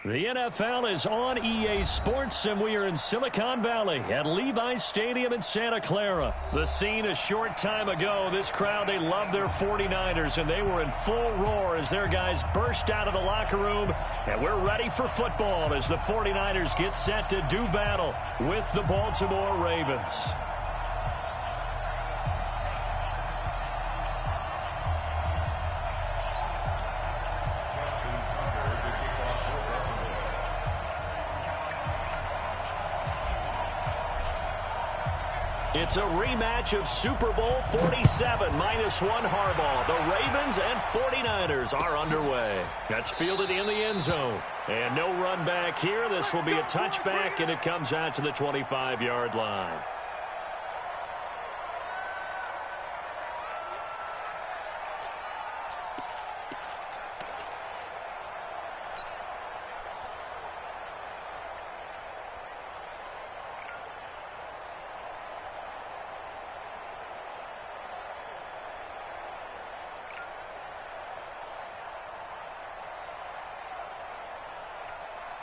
The NFL is on EA Sports, and we are in Silicon Valley at Levi's Stadium in Santa Clara. The scene a short time ago, this crowd, they love their 49ers, and they were in full roar as their guys burst out of the locker room. And we're ready for football as the 49ers get set to do battle with the Baltimore Ravens. It's a rematch of Super Bowl 47, -1 Harbaugh. The Ravens and 49ers are underway. That's fielded in the end zone. And no run back here. This will be a touchback, and it comes out to the 25-yard line.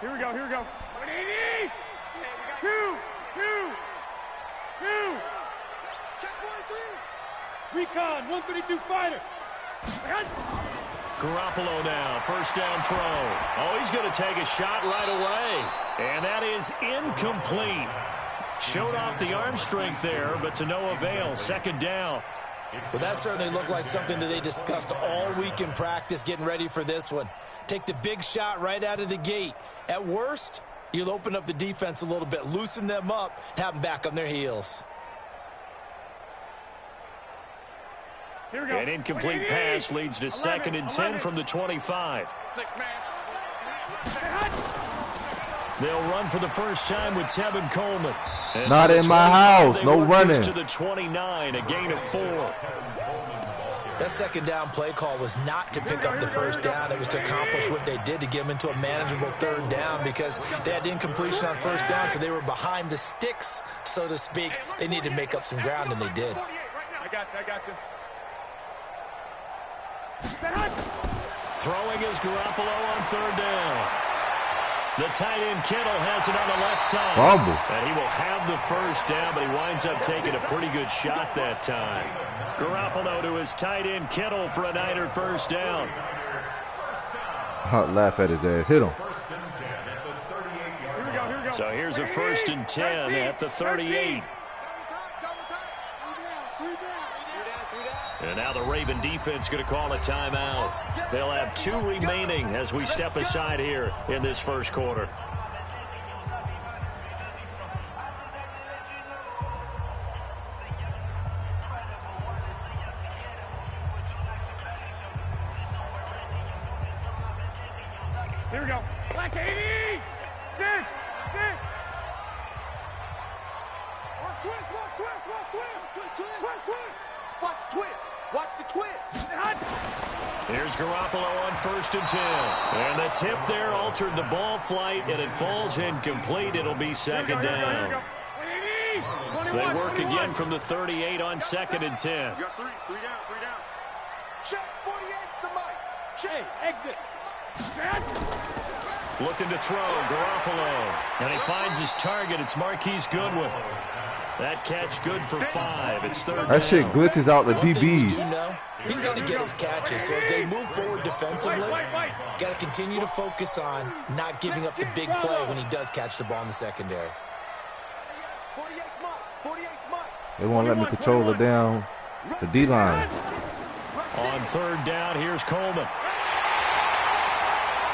Here we go, here we go. 180! 2. Check 1-3. Recon, 132 fighter. Garoppolo now, first down throw. Oh, he's going to take a shot right away. And that is incomplete. Showed off the arm strength there, but to no avail. Second down. Well, that certainly looked like something that they discussed all week in practice getting ready for this one. Take the big shot right out of the gate. At worst, you'll open up the defense a little bit, loosen them up, have them back on their heels. Here we go. An incomplete pass leads to 2nd and 10 from the 25. 6-man. They'll run for the first time with Tevin Coleman. And not in my house. No running. To the 29, a gain of 4. That second down play call was not to pick up the first down. It was to accomplish what they did, to get them into a manageable third down, because they had incompletion on first down, so they were behind the sticks, so to speak. They needed to make up some ground, and they did. I got you. Throwing is Garoppolo on third down. The tight end Kittle has it on the left side. Fumble. And he will have the first down, but he winds up taking a pretty good shot that time. Garoppolo to his tight end Kittle for a Niner first down. I'll laugh at his ass. Hit him. Here we go. So here's a 1st and 10 at the 38. And now the Raven defense going to call a timeout. They'll have 2 remaining as we step aside here in this first quarter. Here we go. Black 80! 6! Watch the twist! Here's Garoppolo on 1st and 10. And the tip there altered the ball flight, and it falls incomplete. It'll be 2nd down. They work again from the 38 on 2nd and 10. You got 3 down. Check, 48's the mic. Check, exit. Looking to throw, Garoppolo. And he finds his target. It's Marquise Goodwin. That catch good for 5. It's 3rd down. That shit glitches out the One thing we DBs. do know, he's got to get his catches. So as they move forward defensively, got to continue to focus on not giving up the big play when he does catch the ball in the secondary. They won't let me control the D-line. On 3rd down, here's Coleman.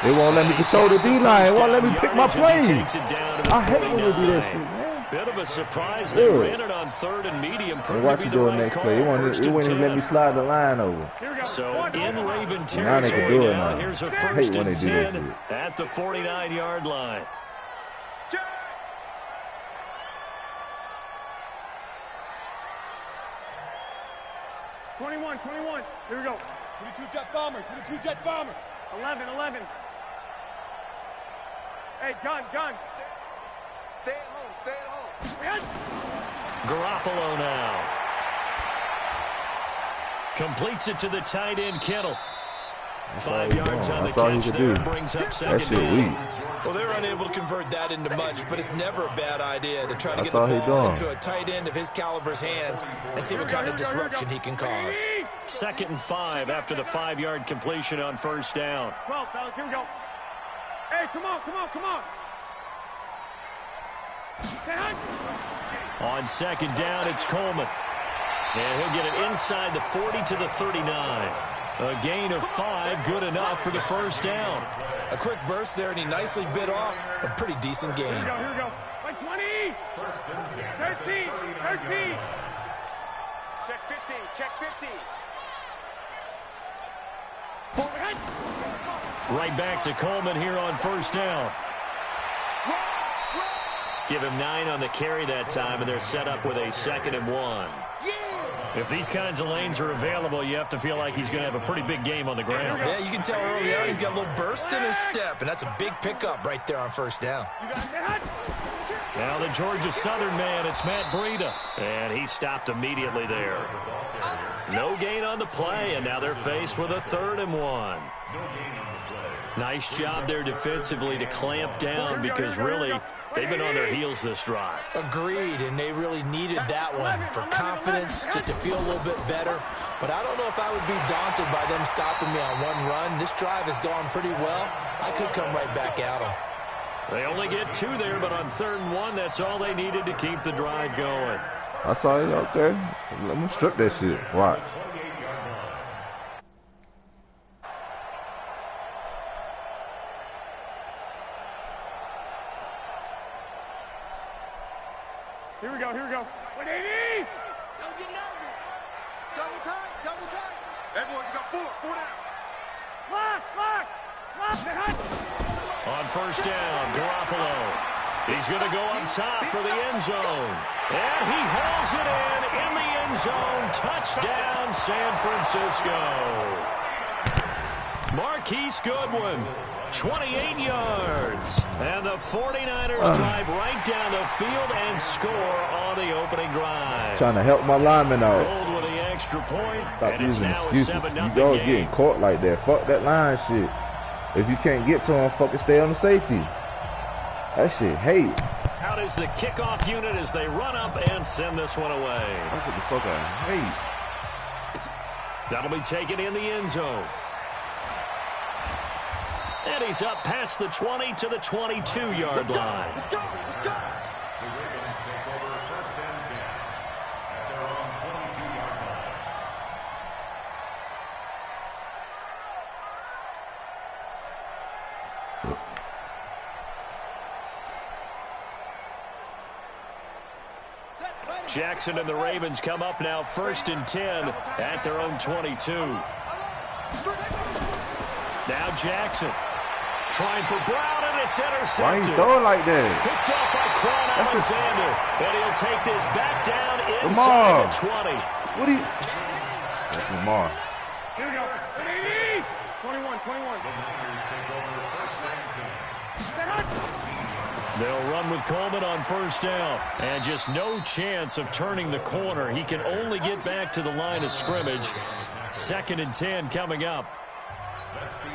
They won't let me control the D-line. They won't let me pick my plays. I hate when they do that shit, man. Bit of a surprise. They ran it on 3rd and medium. And watch you do the next play. It wouldn't even let me slide the line over. So in Raven Now they can territory do it now. now. Here's a I hate 1st when they and do that 10 shit. at the 49-yard line. 21. Here we go. 22 jet bomber. 11. Hey, gun. Stay at home. Garoppolo now. Completes it to the tight end, Kittle. 5 yards on the catch there. Brings up 2nd down. That shit weak. Well, they were unable to convert that into much, but it's never a bad idea to try to get the ball into a tight end of his caliber's hands and see what kind of disruption he can cause. 2nd and 5 after the 5-yard completion on first down. 12, fellas, here we go. Hey, come on. On 2nd down, it's Coleman. And he'll get it inside the 40 to the 39. A gain of 5, good enough for the first down. A quick burst there, and he nicely bit off a pretty decent gain. Here we go. By 20. 13. Check 50. Right back to Coleman here on first down. Give him 9 on the carry that time, and they're set up with a 2nd and 1. If these kinds of lanes are available, you have to feel like he's going to have a pretty big game on the ground. Yeah, you can tell early on he's got a little burst in his step, and that's a big pickup right there on first down. Now the Georgia Southern man, it's Matt Breida, and he stopped immediately there. No gain on the play, and now they're faced with a 3rd and 1. Nice job there defensively to clamp down because really they've been on their heels this drive. Agreed, and they really needed that one for confidence, just to feel a little bit better. But I don't know if I would be daunted by them stopping me on one run. This drive has gone pretty well. I could come right back at them. They only get 2 there, but on 3rd and 1, that's all they needed to keep the drive going. I saw it. Okay. Let me strip that shit. Watch. Here we go. 180. Don't get nervous. Double tight. Hey, boy, you got 4 down. Lock. On first down, Garoppolo. He's going to go up top for the end zone. And he hauls it in the end zone. Touchdown, San Francisco. Marquise Goodwin, 28 yards. And the 49ers drive right down the field and score on the opening drive. Trying to help my lineman out. Gold with the extra point. Stop And it's using now excuses. a 7-0 You always game. getting caught like that. Fuck that line shit. If you can't get to him, fucking stay on the safety. That shit hate. Out is the kickoff unit as they run up and send this one away. That's what the fuck I hate. That'll be taken in the end zone. And he's up past the 20 to the 22-yard line. Let's go. Jackson and the Ravens come up now 1st and 10 at their own 22. Now Jackson trying for Brown, and it's intercepted. Why you throwing like that? Picked up by Quan Alexander, and he'll take this back down inside Lamar. the 20. What do you... That's Lamar. Here we go. 21. They'll run with Coleman on first down. And just no chance of turning the corner. He can only get back to the line of scrimmage. 2nd and 10 coming up.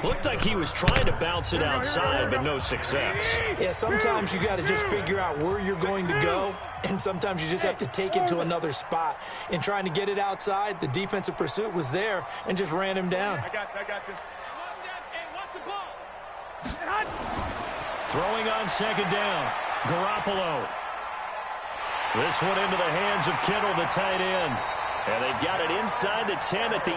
Looked like he was trying to bounce it outside, but no success. Yeah, sometimes you got to just figure out where you're going to go, and sometimes you just have to take it to another spot. In trying to get it outside, the defensive pursuit was there and just ran him down. I got you. Watch the ball. Throwing on 2nd down, Garoppolo. This one into the hands of Kittle, the tight end. And they've got it inside the 10 at the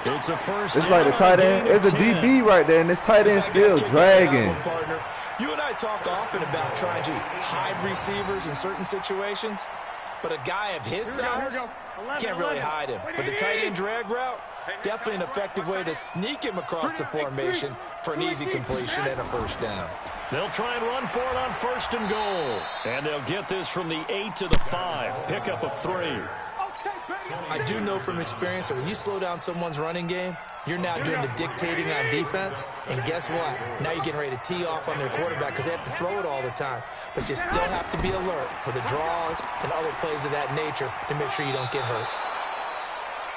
8. It's a first It's down. like the tight end. It's a DB right there, and this tight end still dragging. Partner, you and I talk often about trying to hide receivers in certain situations, but a guy of his size can't really hide him. But the tight end drag route, definitely an effective way to sneak him across the formation for an easy completion and a first down. They'll try and run for it on 1st and goal. And they'll get this from the 8 to the 5. Pickup of 3. I do know from experience that when you slow down someone's running game, you're now doing the dictating on defense. And guess what? Now you're getting ready to tee off on their quarterback because they have to throw it all the time. But you still have to be alert for the draws and other plays of that nature to make sure you don't get hurt.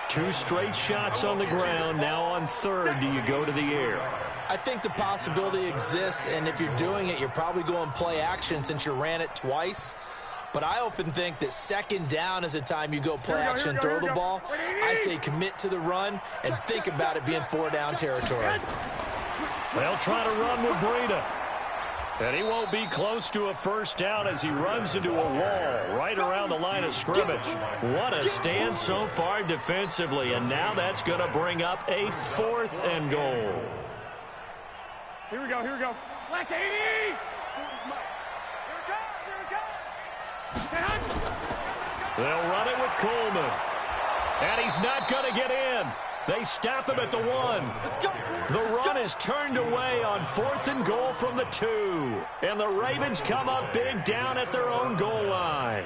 2 straight shots on the ground. Now on 3rd, do you go to the air? I think the possibility exists, and if you're doing it, you're probably going play action since you ran it twice. But I often think that 2nd down is the time you go play action and throw the ball. I say commit to the run and think about it being 4-down territory. They'll try to run with Breida. And he won't be close to a 1st down as he runs into a wall right around the line of scrimmage. What a stand so far defensively, and now that's going to bring up a 4th and goal. Here we go, here we go. Black 80! They'll run it with Coleman. And he's not going to get in. They stop him at the 1. The run is turned away on 4th and goal from the 2. And the Ravens come up big down at their own goal line.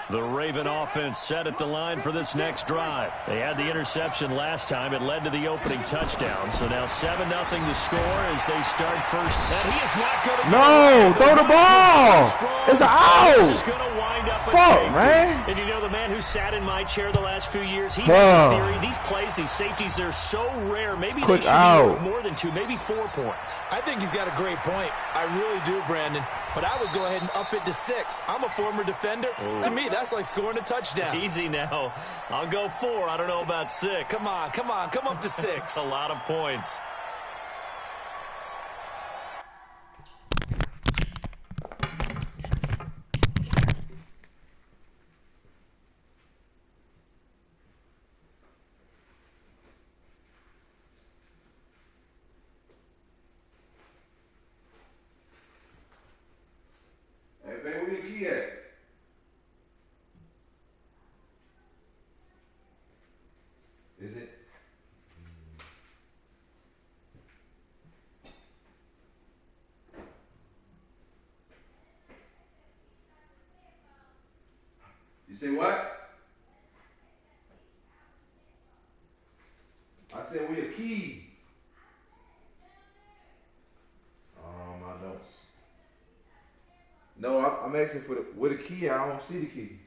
The Raven offense set at the line for this next drive. They had the interception last time. It led to the opening touchdown. So now 7-0 to score as they start first. And he is not going to No, throw the ball. It's an out. This is going to wind up a Fuck, safety. man. And you know the man who sat in my chair the last few years, he has a theory. These plays, these safeties, they're so rare. Maybe they should be worth more than 2, maybe 4 points. I think he's got a great point. I really do, Brandon. But I would go ahead and up it to 6. I'm a former defender. To me, that's like scoring a touchdown. Easy now. I'll go 4. I don't know about 6. Come on. Come up to 6. That's a lot of points. Hey, baby, where your key at? Is it? You say what? I said, where your key? I don't. No, I'm asking for where the key. I don't see the key.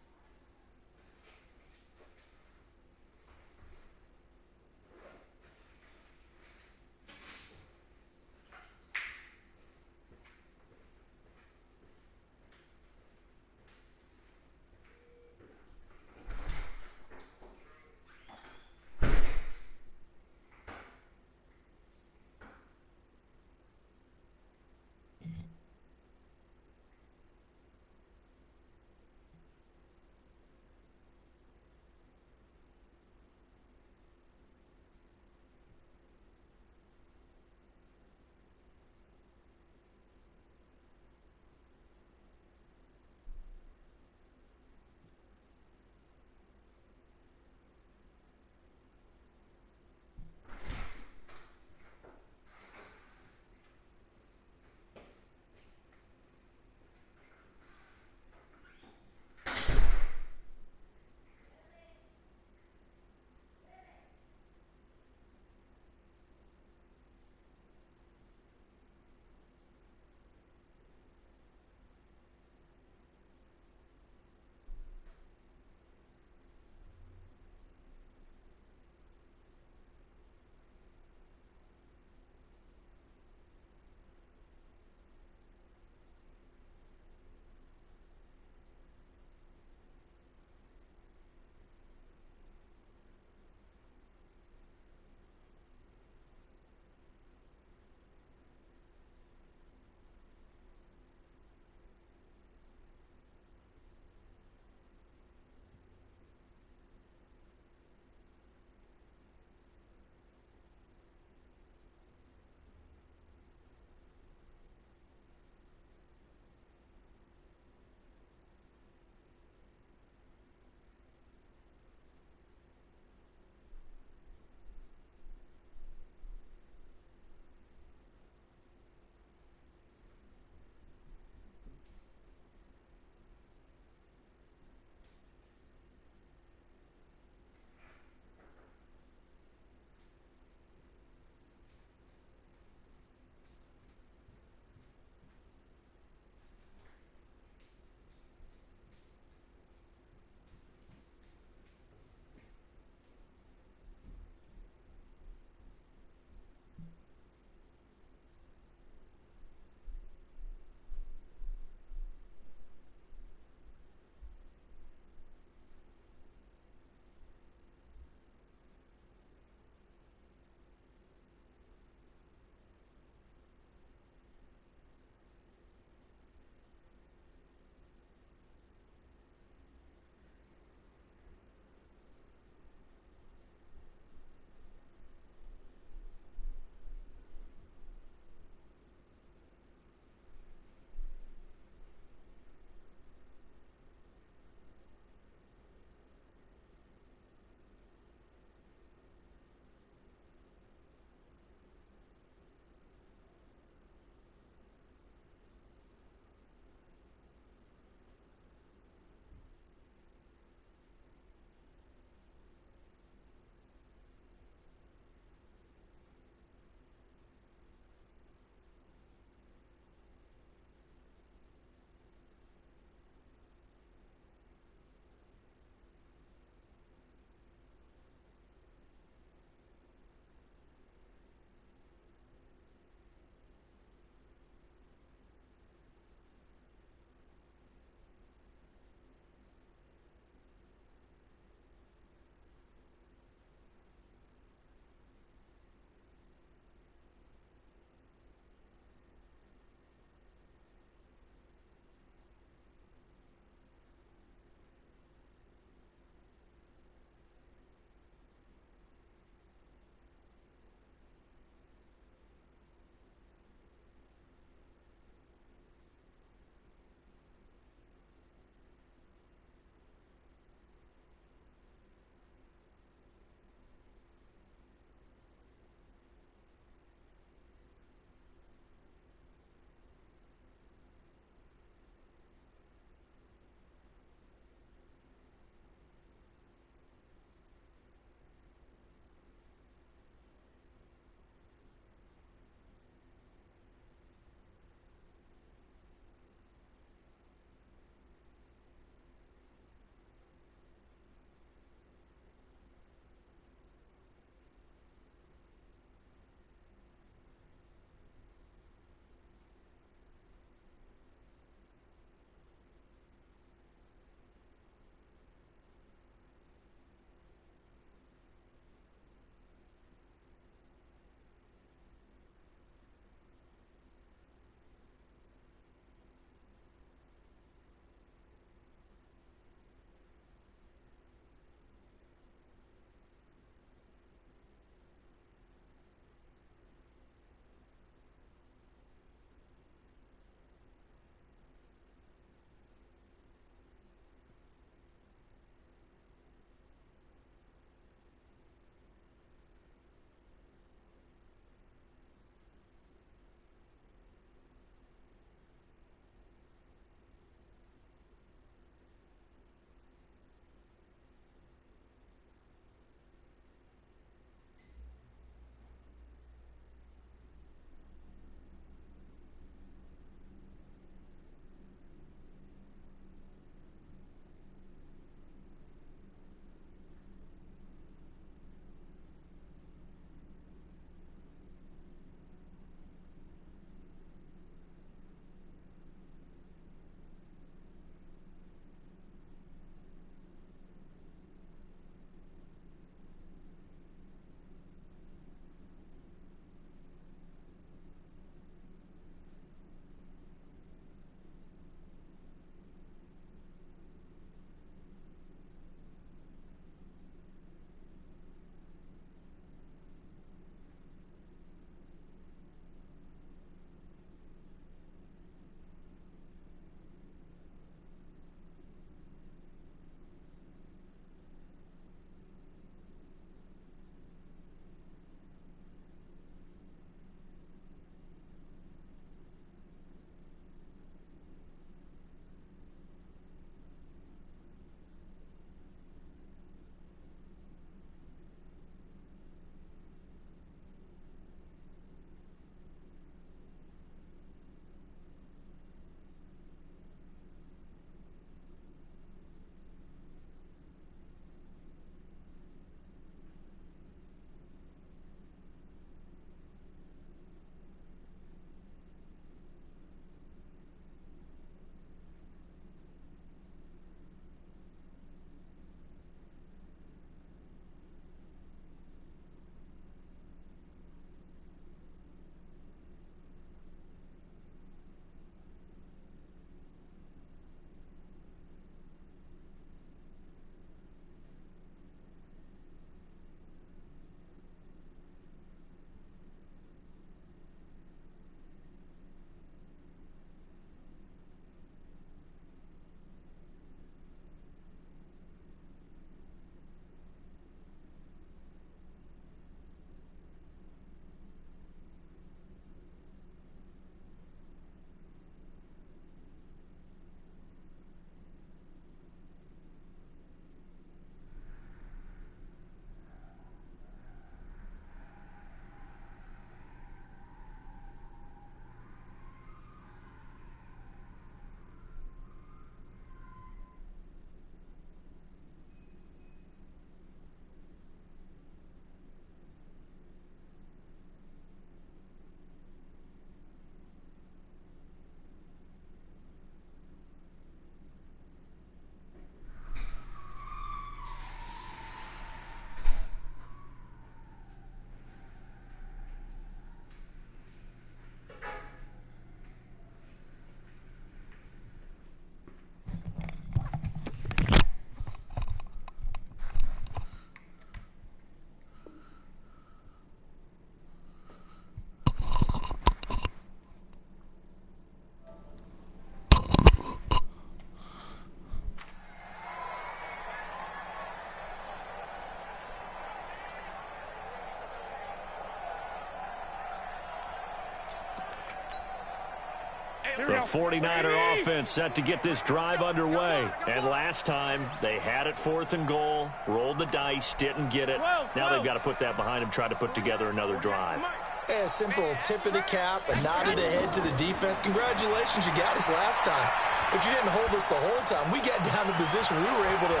The 49er offense set to get this drive underway. And last time, they had it 4th and goal, rolled the dice, didn't get it. Now they've got to put that behind them, try to put together another drive. A simple tip of the cap, a nod of the head to the defense. Congratulations, you got us last time. But you didn't hold us the whole time. We got down to position. We were able to...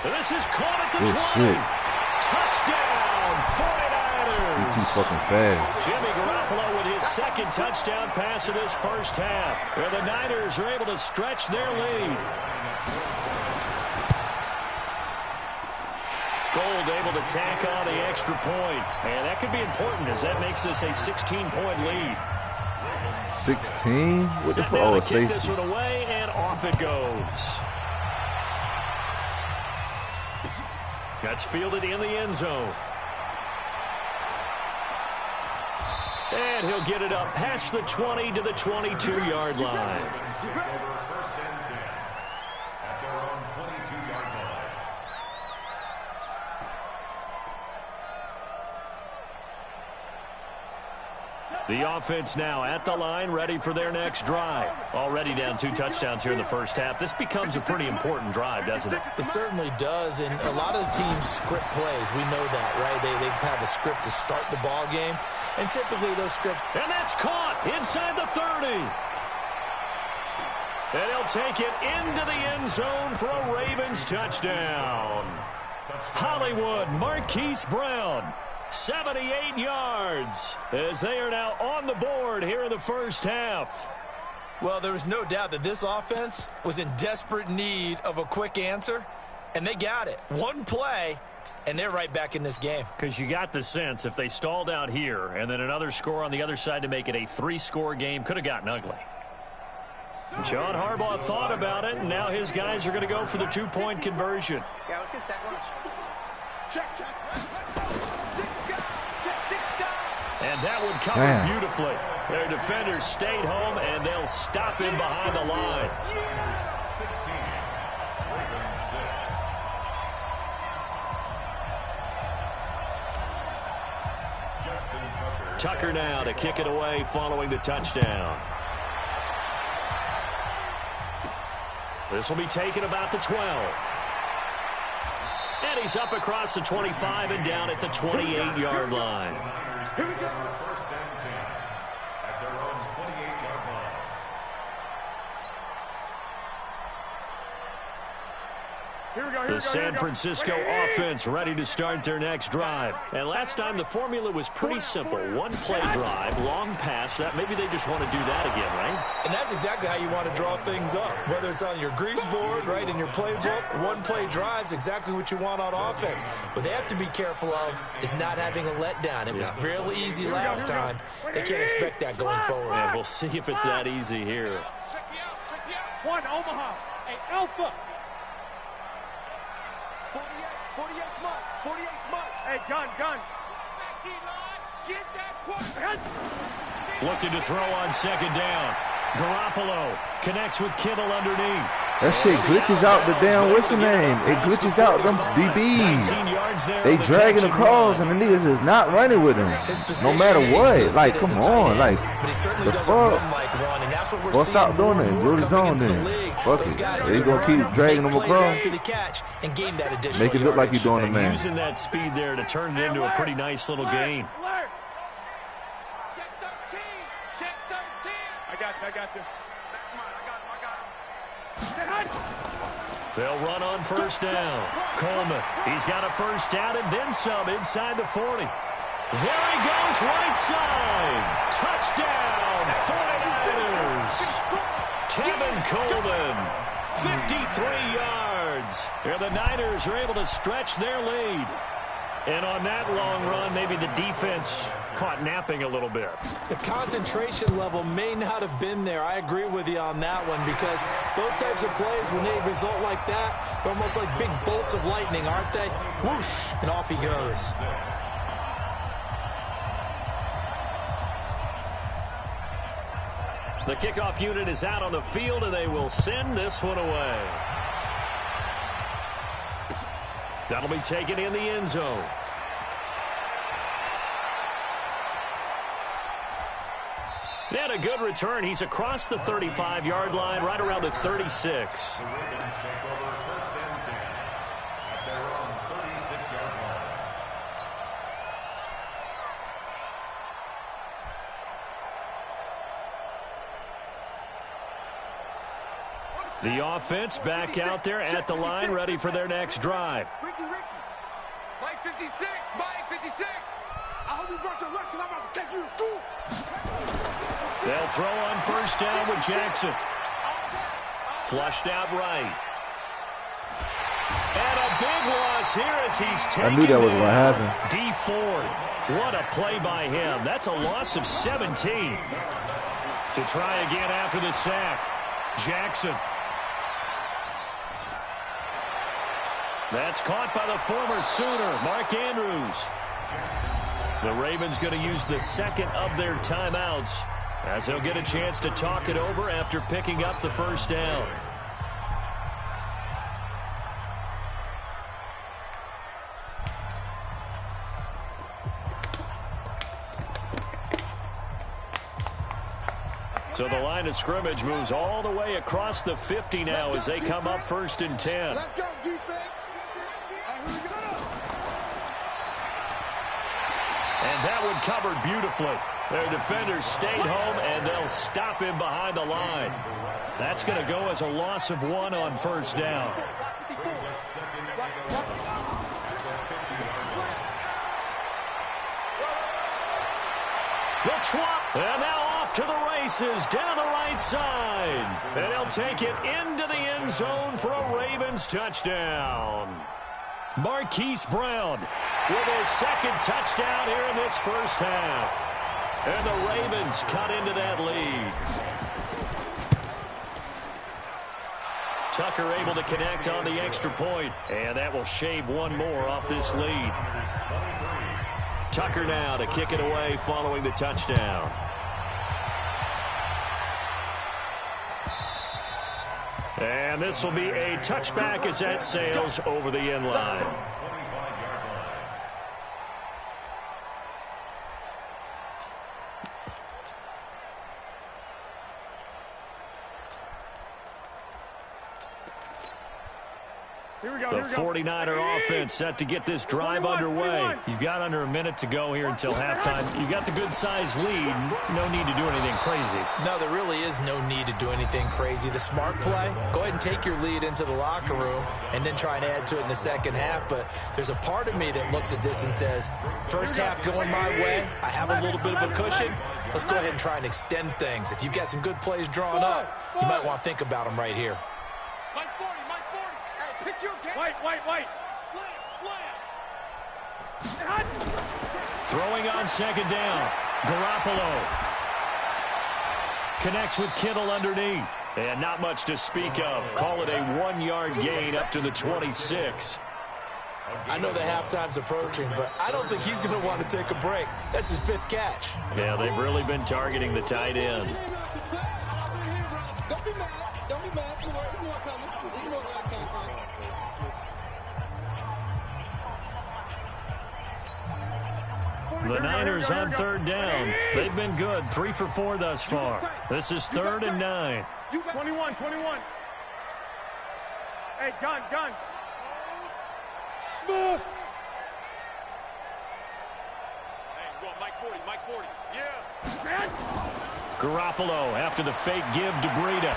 This is caught at the 20. Touchdown, 49ers. You're too fucking fast. Jimmy Garoppolo with his second touchdown pass of this first half. Where the Niners are able to stretch their lead. Gold able to tack on the extra point. And that could be important as that makes this a 16-point lead. 16? What the fuck? Oh, safety. Kick this one away, and off it goes. That's fielded in the end zone. And he'll get it up past the 20 to the 22-yard line. The offense now at the line, ready for their next drive. Already down 2 touchdowns here in the first half. This becomes a pretty important drive, doesn't it? It certainly does, and a lot of the teams script plays. We know that, right? They have a script to start the ball game, and typically those scripts... And that's caught inside the 30. And he'll take it into the end zone for a Ravens touchdown. Hollywood Marquise Brown. 78 yards as they are now on the board here in the first half. Well, there was no doubt that this offense was in desperate need of a quick answer, and they got it. One play, and they're right back in this game. Because you got the sense if they stalled out here and then another score on the other side to make it a 3-score game, could have gotten ugly. John Harbaugh thought about it, and now his guys are going to go for the 2-point conversion. Yeah, let's get set lunch. Check, check. And that would cover beautifully. Their defenders stayed home, and they'll stop him behind the line. Tucker now to kick it away following the touchdown. This will be taken about the 12. And he's up across the 25 and down at the 28-yard line. Here we go. First and 10 at their own 28-yard line. The San Francisco offense ready to start their next drive. And last time the formula was pretty simple. One-play drive, long pass. That maybe they just want to do that again, right? And that's exactly how you want to draw things up. Whether it's on your grease board, right, in your playbook, one-play drive's exactly what you want on offense. What they have to be careful of is not having a letdown. It was fairly easy last time. They can't expect that going forward. Yeah, we'll see if it's that easy here. Check me out, check me out. One, Omaha. Hey, Alpha. 48 month, 48 month. Hey, gun. Get that quarterback. Looking to throw on second down. Garoppolo connects with Kittle underneath. That shit glitches out the damn, what's the name? It glitches out them DBs. They dragging across and the niggas is not running with them. No matter what. Like, come on. Like, the fuck? Well, stop doing that. Go to the zone then. Fuck it. They gonna keep dragging them across. Make it look like you're doing the man. Using that speed there to turn it into a pretty nice little gain. Check 13. Check 13. I got you. That's mine. I got him. They'll run on first down. Coleman, he's got a first down and then some inside the 40. There he goes, right side. Touchdown, 49ers. Tevin Coleman, 53 yards. And the Niners are able to stretch their lead. And on that long run, maybe the defense caught napping a little bit. The concentration level may not have been there. I agree with you on that one because those types of plays, when they result like that, they're almost like big bolts of lightning, aren't they? Whoosh, and off he goes. The kickoff unit is out on the field, and they will send this one away. That'll be taken in the end zone. And a good return. He's across the 35-yard line, right around the 36. The Ravens take over 1st and 10 at their own 36-yard line. The offense back out there at the line, ready for their next drive. Ricky. Mike 56. Mike 56. I hope you brought your lunch because I'm about to take you to school. They'll throw on 1st down with Jackson. Flushed out right. And a big loss here as he's taken. I knew that was going to happen. D Ford. What a play by him. That's a loss of 17. To try again after the sack. Jackson. That's caught by the former Sooner, Mark Andrews. The Ravens going to use the second of their timeouts as they'll get a chance to talk it over after picking up the 1st down. So the line of scrimmage moves all the way across the 50 now as they come up 1st and 10. Let's go, defense. And that one covered beautifully. Their defenders stayed home, and they'll stop him behind the line. That's going to go as a loss of 1 on 1st down. The swap, and now off to the races down the right side. And he'll take it into the end zone for a Ravens touchdown. Marquise Brown with his 2nd touchdown here in this 1st half. And the Ravens cut into that lead. Tucker able to connect on the extra point, and that will shave 1 more off this lead. Tucker now to kick it away following the touchdown. And this will be a touchback as that sails over the end line. The 49er offense set to get this drive underway. You've got under a minute to go here until halftime. You've got the good-sized lead. No need to do anything crazy. No, there really is no need to do anything crazy. The smart play, go ahead and take your lead into the locker room and then try and add to it in the 2nd half. But there's a part of me that looks at this and says, 1st half going my way, I have a little bit of a cushion. Let's go ahead and try and extend things. If you've got some good plays drawn up, you might want to think about them right here. Mike 40. Hey, pick your game. White. Slam. Throwing on 2nd down. Garoppolo connects with Kittle underneath. And not much to speak of. Call it a 1-yard gain up to the 26. I know the halftime's approaching, but I don't think he's going to want to take a break. That's his 5th catch. Yeah, they've really been targeting the tight end. Don't be mad. There's more coming. There's more coming. The Niners on 3rd down. They've been good. 3 for 4 thus far. This is 3rd and 9. 21. Hey, gun. Smooth. Hey, go Mike 40. Yeah. Garoppolo after the fake give to Breida.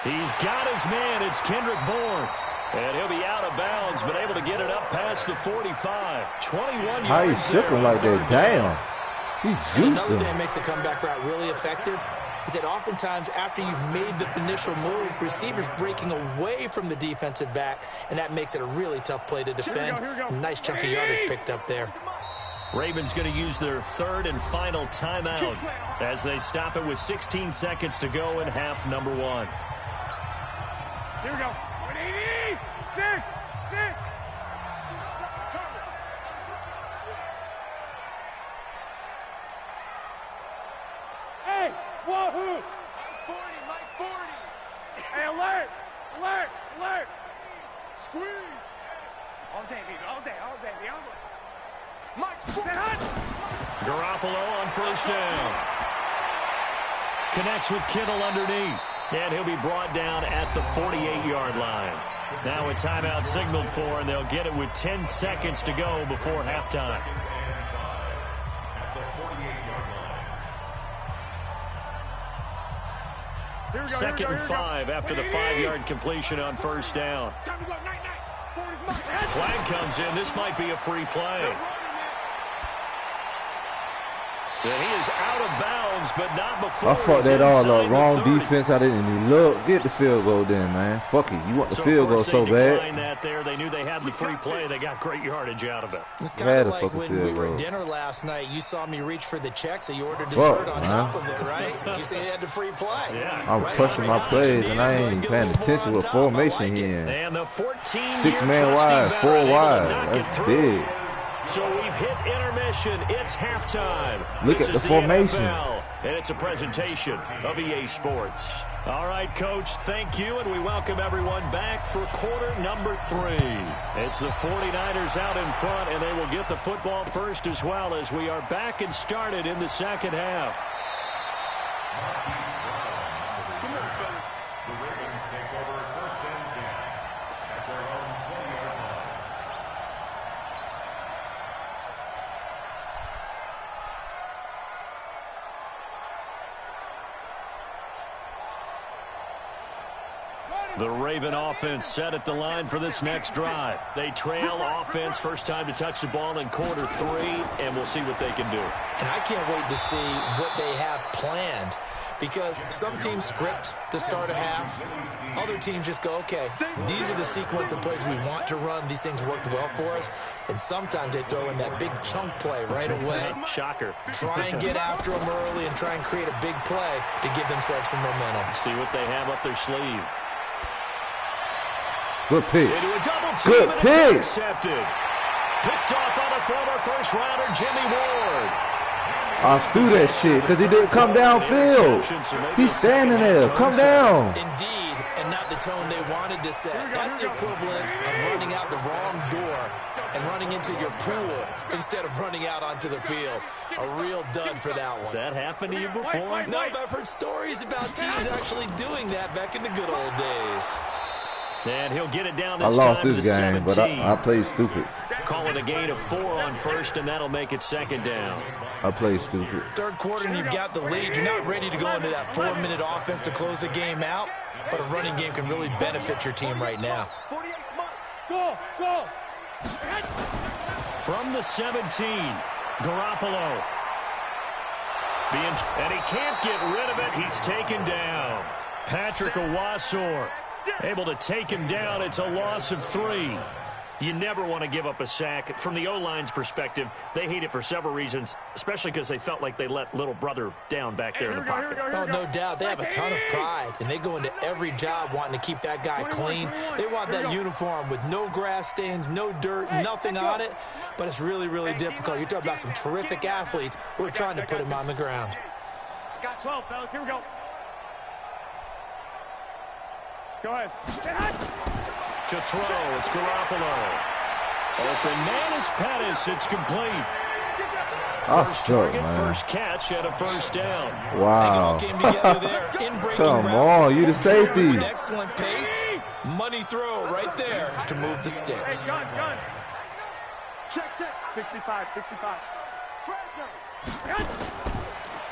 He's got his man. It's Kendrick Bourne. And he'll be out of bounds, but able to get it up past the 45. 21 yards. How he shook him like that? Damn. He juiced Another thing that him. makes a comeback route really effective is that oftentimes after you've made the initial move, receivers breaking away from the defensive back, and that makes it a really tough play to defend. Here we go. A nice chunk of yardage picked up there. Ravens going to use their 3rd and final timeout as they stop it with 16 seconds to go in half number 1. Here we go. 180. 6. Hey, wahoo! Mike 40. Hey, alert! Squeeze. All day, baby. Mike 40. Garoppolo on 1st down. Connects with Kittle underneath. And he'll be brought down at the 48-yard line. Now a timeout signaled for, and they'll get it with 10 seconds to go before halftime. Second and 5 after the 5-yard completion on first down. Flag comes in. This might be a free play. And he is out of bounds, but not before. I fucked that all up. Wrong defense. I didn't even look. Get the field goal then, man. Fuck it. You want the field goal so bad. That there. They knew they had the free play. They got great yardage out of it. It's kind of like when we were at dinner last night. You saw me reach for the check, so you ordered dessert on top of it, right? You said you had the free play. Yeah. I'm pushing my plays, and I ain't even paying attention what formation he in. And the 6-man wide, 4 wide. That's big. So we've hit intermission. It's halftime. Look at the formation. NFL, and it's a presentation of EA Sports. All right, Coach, thank you, and we welcome everyone back for quarter number 3. It's the 49ers out in front, and they will get the football first as well as we are back and started in the second half. The Ravens take over first and 10 at their own 20-yard line. The Raven offense set at the line for this next drive. They trail offense, first time to touch the ball in quarter 3, and we'll see what they can do. And I can't wait to see what they have planned, because some teams script to start a half. Other teams just go, okay, these are the sequence of plays we want to run. These things worked well for us. And sometimes they throw in that big chunk play right away. Shocker. Try and get after them early and try and create a big play to give themselves some momentum. See what they have up their sleeve. Good pick. Into a double team, Good and pick. it's intercepted. Picked off by the former first-rounder Jimmy Ward. I threw that shit because he didn't come downfield. He's standing there. Come down. Indeed, and not the tone they wanted to set. That's the equivalent of running out the wrong door and running into your pool instead of running out onto the field. A real dud for that one. Has that happened to you before? No, but I've heard stories about teams actually doing that back in the good old days. And he'll get it down I this lost time this to game, 17. but I played stupid. Call it a gain of 4 on first, and that'll make it second down. I played stupid. Third quarter, and you've got the lead. You're not ready to go into that 4-minute offense to close the game out, but a running game can really benefit your team right now. Go, go. From the 17, Garoppolo. And he can't get rid of it. He's taken down. Patrick Owasor able to take him down. It's a loss of 3. You never want to give up a sack. From the O-line's perspective, they hate it for several reasons, especially because they felt like they let little brother down back there in the pocket. Oh, no doubt. They have a ton of pride, and they go into every job wanting to keep that guy clean. They want that uniform with no grass stains, no dirt, nothing on it, but it's really, really difficult. You're talking about some terrific athletes who are trying to put him on the ground. Got 12, fellas. Here we go. Go ahead. To throw, it's Garoppolo. Open man is Pettis. It's complete. First target, first catch, and a first down. Wow. Came together there. Come on, you the safety. With excellent pace, money throw right there to move the sticks. Gun. Check. 65.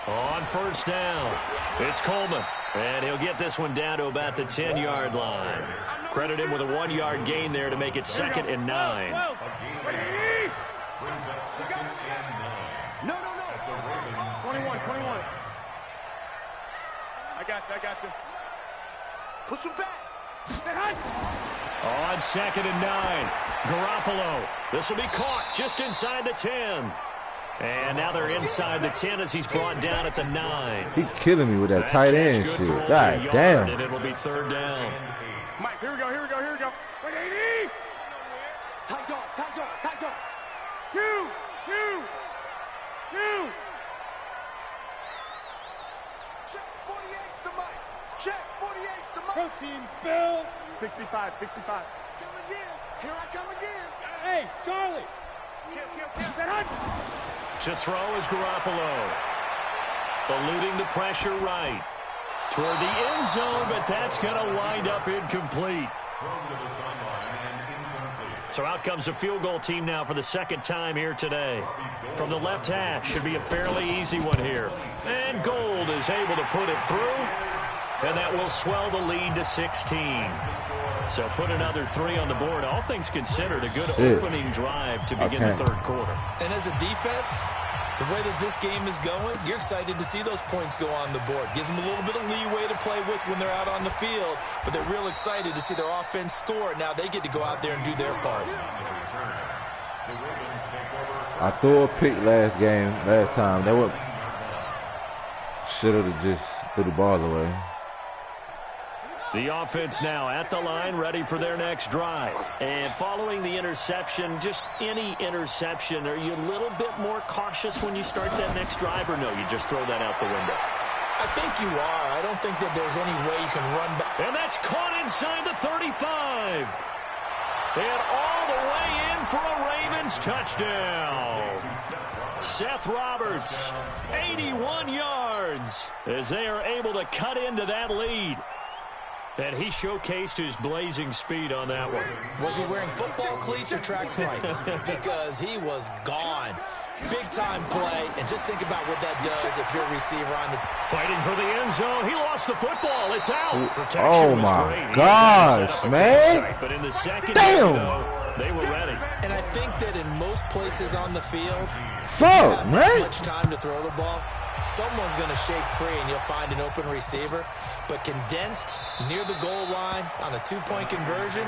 On first down, it's Coleman. And he'll get this one down to about the 10-yard line. Credit him with a 1-yard gain there to make it 2nd and 9. Brings up 2nd and 9. No. At the Ravens 21. I got you. Push him back. On 2nd and 9, Garoppolo. This will be caught just inside the 10. And now they're inside the 10 as he's brought down at the 9. He killing me with that tight end shit. God damn. And it'll be 3rd down. Mike, here we go. Wait, 80. Tight dog. 2. Check 48's the mic. Check 48's the mic. Protein spill. 65. Come again. Here I come again. Hey, Charlie. To throw is Garoppolo. Eluding the pressure right. toward the end zone, but that's going to wind up incomplete. So out comes a field goal team now for the second time here today. From the left hash, should be a fairly easy one here. And Gold is able to put it through, and that will swell the lead to 16. So put another 3 on the board. All things considered, a good opening drive to begin the third quarter. And as a defense, the way that this game is going, you're excited to see those points go on the board. Gives them a little bit of leeway to play with when they're out on the field, but they're real excited to see their offense score. Now they get to go out there and do their part. I threw a pick last time. That was should have just threw the ball away. The offense now at the line, ready for their next drive. And following the interception, just any interception, are you a little bit more cautious when you start that next drive, or no, you just throw that out the window? I think you are. I don't think that there's any way you can run back. And that's caught inside the 35. And all the way in for a Ravens touchdown. Seth Roberts, 81 yards, as they are able to cut into that lead. And he showcased his blazing speed on that one. Was he wearing football cleats or track spikes? Because he was gone. Big-time play, and just think about what that does if you're a receiver on the... Fighting for the end zone. He lost the football. It's out. Oh, my gosh, man. But in the second half, they were ready. And I think that in most places on the field, man, much time to throw the ball. Someone's going to shake free, and you'll find an open receiver. But condensed near the goal line on a two-point conversion,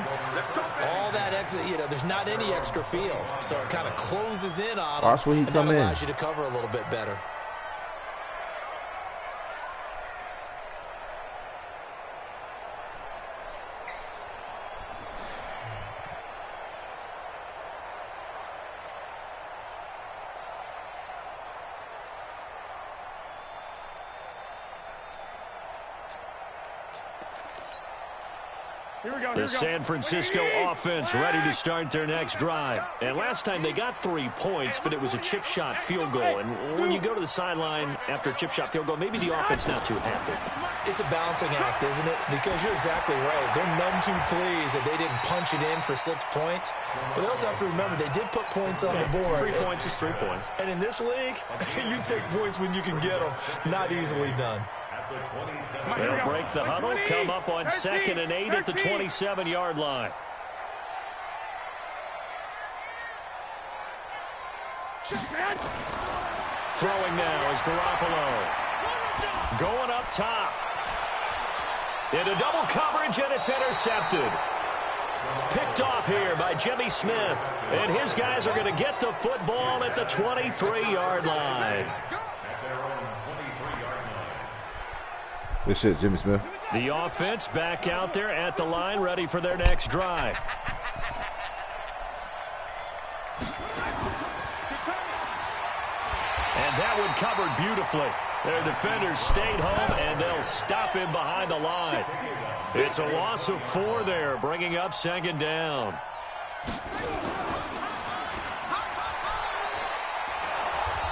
all that extra, there's not any extra field. So it kind of closes in on them. Watch when he come in. Allows you to cover a little bit better. The San Francisco offense ready to start their next drive. And last time they got 3 points, but it was a chip shot field goal. And when you go to the sideline after a chip shot field goal, maybe the offense not too happy. It's a balancing act, isn't it? Because you're exactly right. They're none too pleased that they didn't punch it in for 6 points. But they also have to remember they did put points on the board. 3 points is 3 points. And in this league, you take points when you can get them. Not easily done. They'll break the huddle, come up on 2nd and 8 at the 27-yard line. Throwing now is Garoppolo. Going up top. Into double coverage, and it's intercepted. Picked off here by Jimmy Smith. And his guys are going to get the football at the 23-yard line. Good shit, Jimmy Smith. The offense back out there at the line, ready for their next drive. And that one covered beautifully. Their defenders stayed home, and they'll stop him behind the line. It's a loss of 4 there, bringing up 2nd down.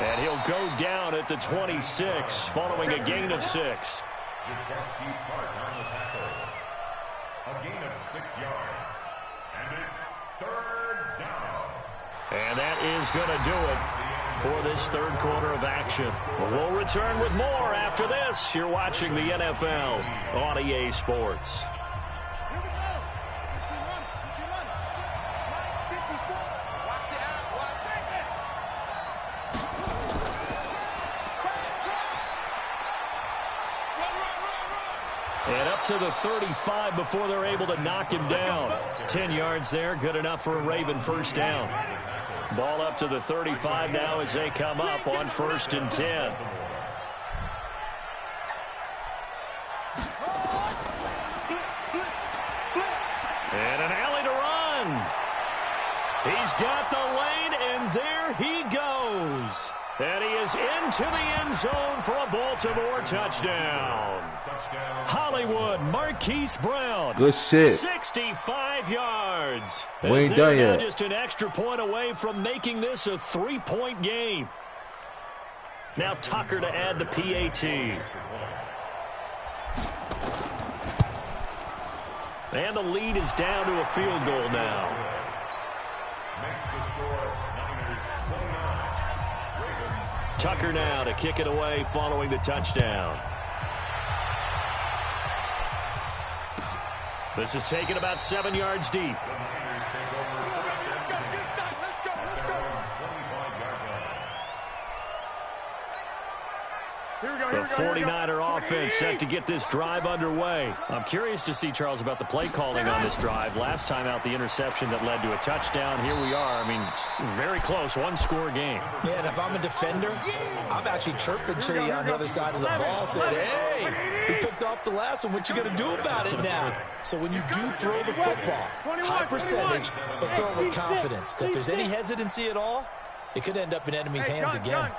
And he'll go down at the 26, following a gain of 6. A gain of 6 yards. And it's 3rd down. And that is going to do it for this third quarter of action. We'll return with more after this. You're watching the NFL on EA Sports. And up to the 35 before they're able to knock him down. 10 yards there, good enough for a Raven first down. Ball up to the 35 now as they come up on 1st and 10. And an alley to run. He's got the lane, and there he goes. And he is into the end zone for a Baltimore touchdown. Hollywood Marquise Brown. Good shit. 65 yards. We ain't done yet. Just an extra point away from making this a 3-point game. Now Tucker to add the PAT. And the lead is down to a field goal now. Makes the score Niners 29. Ravens. Tucker now to kick it away following the touchdown. This is taken about 7 yards deep. The Niners take over first and 10 at their own 25-yard line. The 49er offense set to get this drive underway. I'm curious to see, Charles, about the play calling on this drive. Last time out, the interception that led to a touchdown. Here we are. I mean, very close, one-score game. Yeah, and if I'm a defender, I'm actually chirping to you on the other side of the ball, saying, hey, we picked off the last one. What you going to do about it now? So when you do throw the football, high percentage, but throw it with confidence. Because if there's any hesitancy at all, it could end up in enemy's hands again.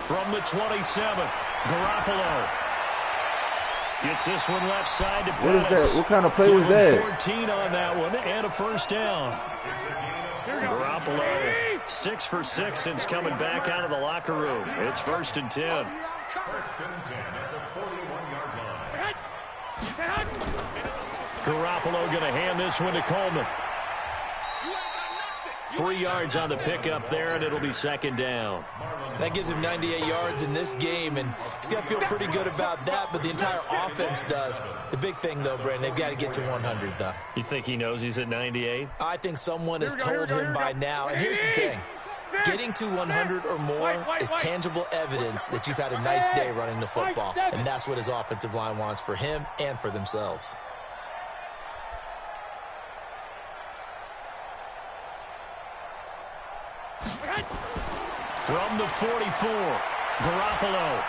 From the 27, Garoppolo gets this one left side to What is that? What kind of play was that? 14 on that one and a first down. Garoppolo 6 for 6 since coming back out of the locker room. It's 1st and 10. First and 10 at the 41-yard line. Garoppolo going to hand this one to Coleman. 3 yards on the pickup there, and it'll be 2nd down. That gives him 98 yards in this game, and he's got to feel pretty good about that, but the entire offense does. The big thing, though, Brandon, they've got to get to 100, though. You think he knows he's at 98? I think someone has told him by now, and here's the thing. Getting to 100 or more is tangible evidence that you've had a nice day running the football, and that's what his offensive line wants for him and for themselves. From the 44, Garoppolo.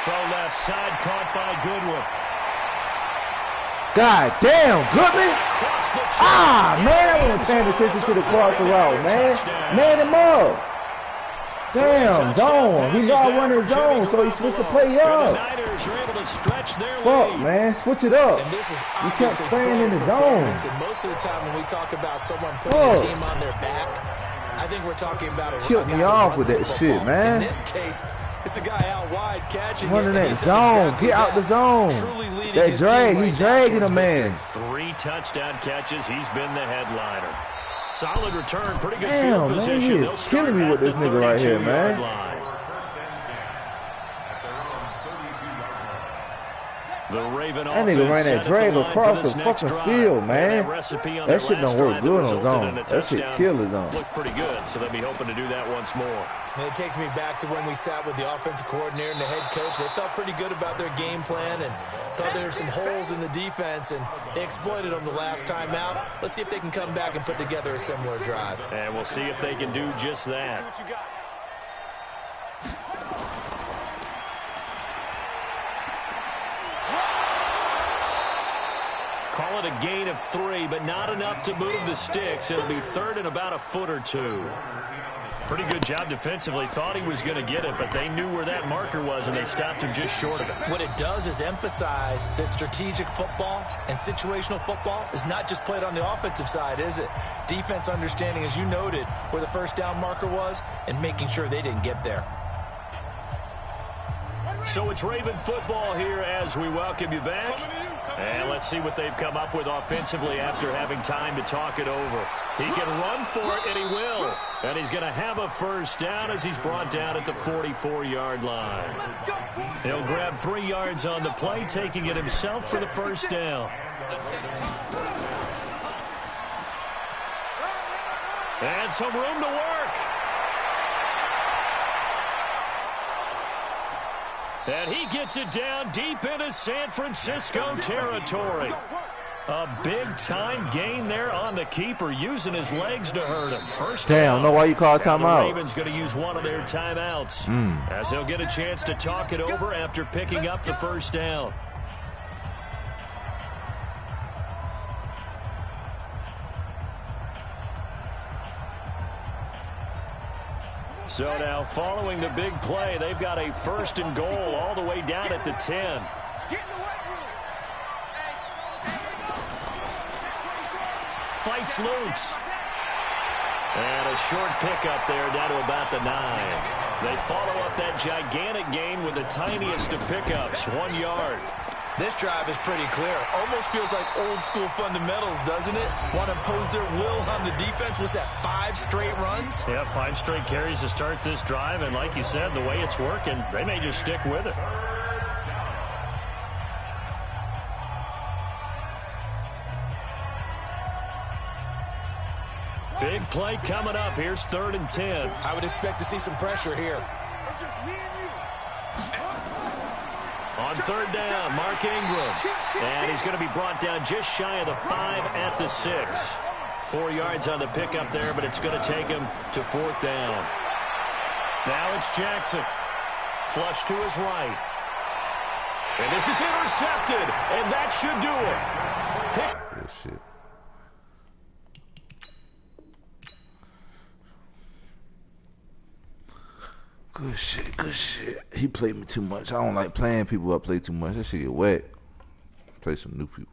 Throw left side, caught by Goodwin. God damn, Goodman. Man, I wasn't paying attention to the crosser route, man. Man him up. Damn, zone. He know I run his zone, so he switched the play up. Fuck, man. Switch it up. You kept staying in the zone. And most of the time when we talk about someone putting a team on their back, I think we're talking about a killed me off with that shit, man. In this case, it's the guy out wide catching it. Running that zone. Get out the zone. That drag. He dragging a man. 3 touchdown catches. He's been the headliner. Solid return. Pretty good field position. Man, he is killing me with this nigga right here, man. The Raven that nigga ran that drag across the fucking field, man. That shit don't work good on zone. That shit kill his zone. Looked pretty good, so they'll be hoping to do that once more. And it takes me back to when we sat with the offensive coordinator and the head coach. They felt pretty good about their game plan and thought there were some holes in the defense, and they exploited them the last time out. Let's see if they can come back and put together a similar drive. And we'll see if they can do just that. Call it a gain of 3, but not enough to move the sticks. It'll be 3rd and about a foot or 2. Pretty good job defensively. Thought he was going to get it, but they knew where that marker was, and they stopped him just short of it. What it does is emphasize that strategic football and situational football is not just played on the offensive side, is it? Defense understanding, as you noted, where the first down marker was and making sure they didn't get there. So it's Raven football here as we welcome you back. And let's see what they've come up with offensively after having time to talk it over. He can run for it, and he will. And he's going to have a first down as he's brought down at the 44-yard line. He'll grab 3 yards on the play, taking it himself for the first down. And some room to work. And he gets it down deep into San Francisco territory. A big-time gain there on the keeper, using his legs to hurt him. First down. Damn, know why you call timeout. The Ravens going to use one of their timeouts as he'll get a chance to talk it over after picking up the first down. So now, following the big play, they've got a 1st and goal all the way down at the 10. Fights loose. And a short pickup there down to about the 9. They follow up that gigantic gain with the tiniest of pickups, 1 yard. This drive is pretty clear. Almost feels like old school fundamentals, doesn't it? Want to impose their will on the defense. Was that 5 straight runs? Yeah, 5 straight carries to start this drive. And like you said, the way it's working, they may just stick with it. Big play coming up. Here's 3rd and 10. I would expect to see some pressure here. It's just me and you. On 3rd down, Mark Ingram. And he's going to be brought down just shy of the 5 at the 6. 4 yards on the pickup there, but it's going to take him to 4th down. Now it's Jackson. Flush to his right. And this is intercepted, and that should do it. Good shit. Good shit, good shit. He played me too much. I don't like playing people I play too much. That shit get wet. Play some new people.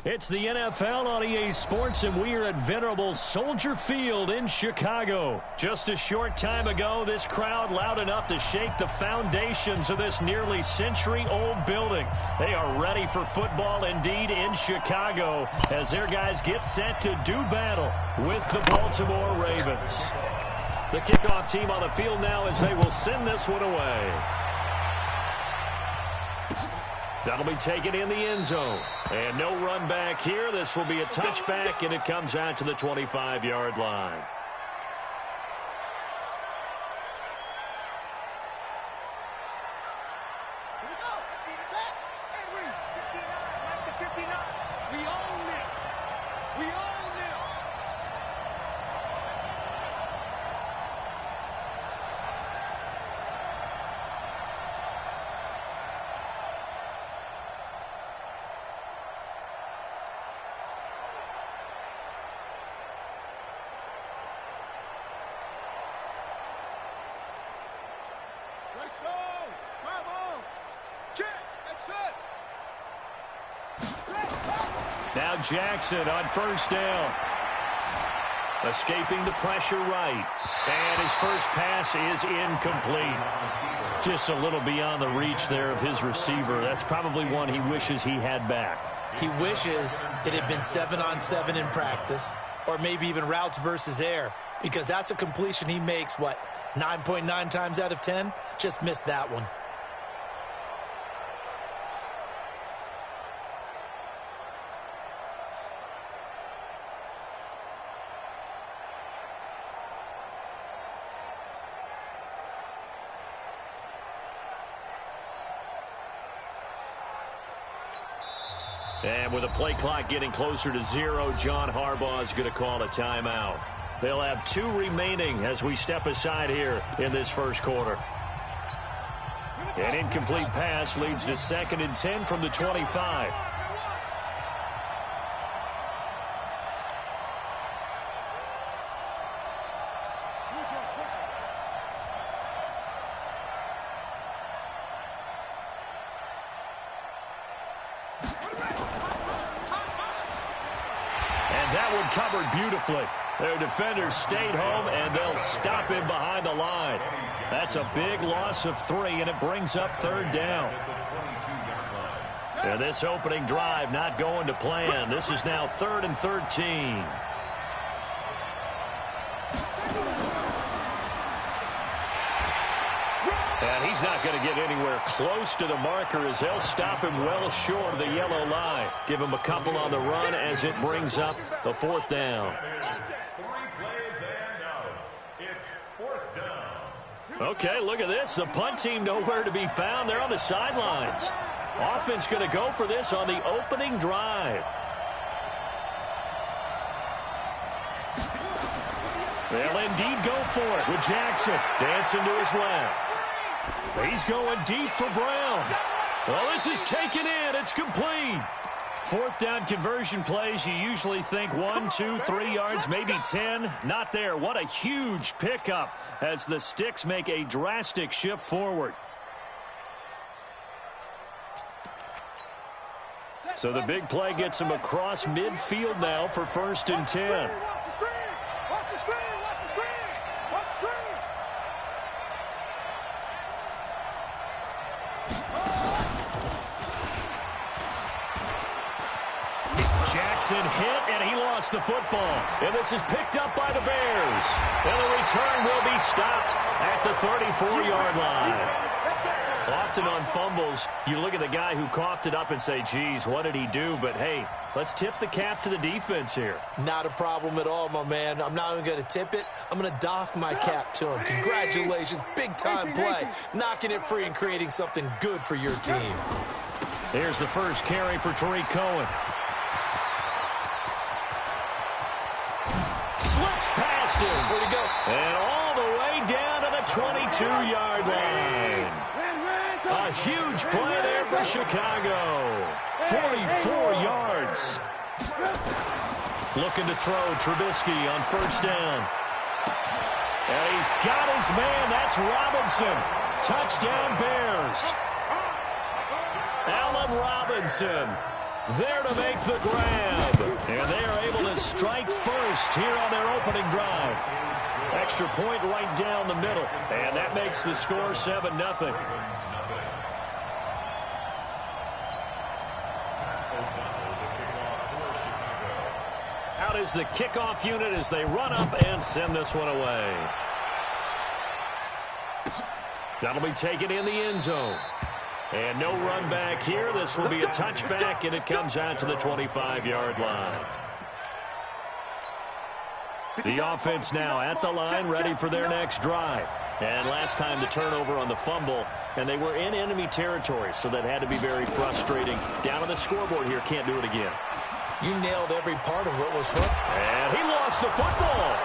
It's the NFL on EA Sports, and we are at venerable Soldier Field in Chicago. Just a short time ago, this crowd loud enough to shake the foundations of this nearly century-old building. They are ready for football indeed in Chicago as their guys get set to do battle with the Baltimore Ravens. The kickoff team on the field now as they will send this one away. That'll be taken in the end zone. And no run back here. This will be a touchback, and it comes out to the 25-yard line. Now Jackson on 1st down. Escaping the pressure right. And his first pass is incomplete. Just a little beyond the reach there of his receiver. That's probably one he wishes he had back. He wishes it had been 7-on-7 in practice, or maybe even routes versus air, because that's a completion he makes, 9.9 times out of 10? Just missed that one. And with the play clock getting closer to 0, John Harbaugh is going to call a timeout. They'll have 2 remaining as we step aside here in this first quarter. An incomplete pass leads to 2nd and 10 from the 25. Covered beautifully. Their defenders stayed home, and they'll stop him behind the line. That's a big loss of 3, and it brings up 3rd down. And this opening drive not going to plan. This is now 3rd and 13. And he's not going to get anywhere close to the marker as they'll stop him well short of the yellow line. Give him a couple on the run as it brings up the 4th down. 3 plays and out. It's 4th down. Okay, look at this. The punt team nowhere to be found. They're on the sidelines. Offense going to go for this on the opening drive. They'll indeed go for it with Jackson dancing to his left. He's going deep for Brown. Well, this is taken in. It's complete. 4th down conversion plays, you usually think 1, 2, 3 yards, maybe 10. Not there. What a huge pickup as the Sticks make a drastic shift forward. So the big play gets him across midfield now for 1st and 10. Jackson hit, and he lost the football. And this is picked up by the Bears. And the return will be stopped at the 34-yard line. Often on fumbles, you look at the guy who coughed it up and say, geez, what did he do? But, hey, let's tip the cap to the defense here. Not a problem at all, my man. I'm not even going to tip it. I'm going to doff my cap to him. Congratulations. Big-time play. Knocking it free and creating something good for your team. Here's the first carry for Tariq Cohen. Slips past him. Where'd he go? And all the way down to the 22-yard line. A huge play there for Chicago. 44 yards. Looking to throw Trubisky on 1st down. And he's got his man. That's Robinson. Touchdown Bears. Allen Robinson there to make the grab. And they are able to strike first here on their opening drive. Extra point right down the middle. And that makes the score 7-0. Out is the kickoff unit as they run up and send this one away. That'll be taken in the end zone. And no run back here. This will be a touchback, and it comes out to the 25-yard line. The offense now at the line, ready for their next drive. And last time the turnover on the fumble, and they were in enemy territory, so that had to be very frustrating. Down on the scoreboard here, can't do it again. You nailed every part of what was fun. And he lost the football.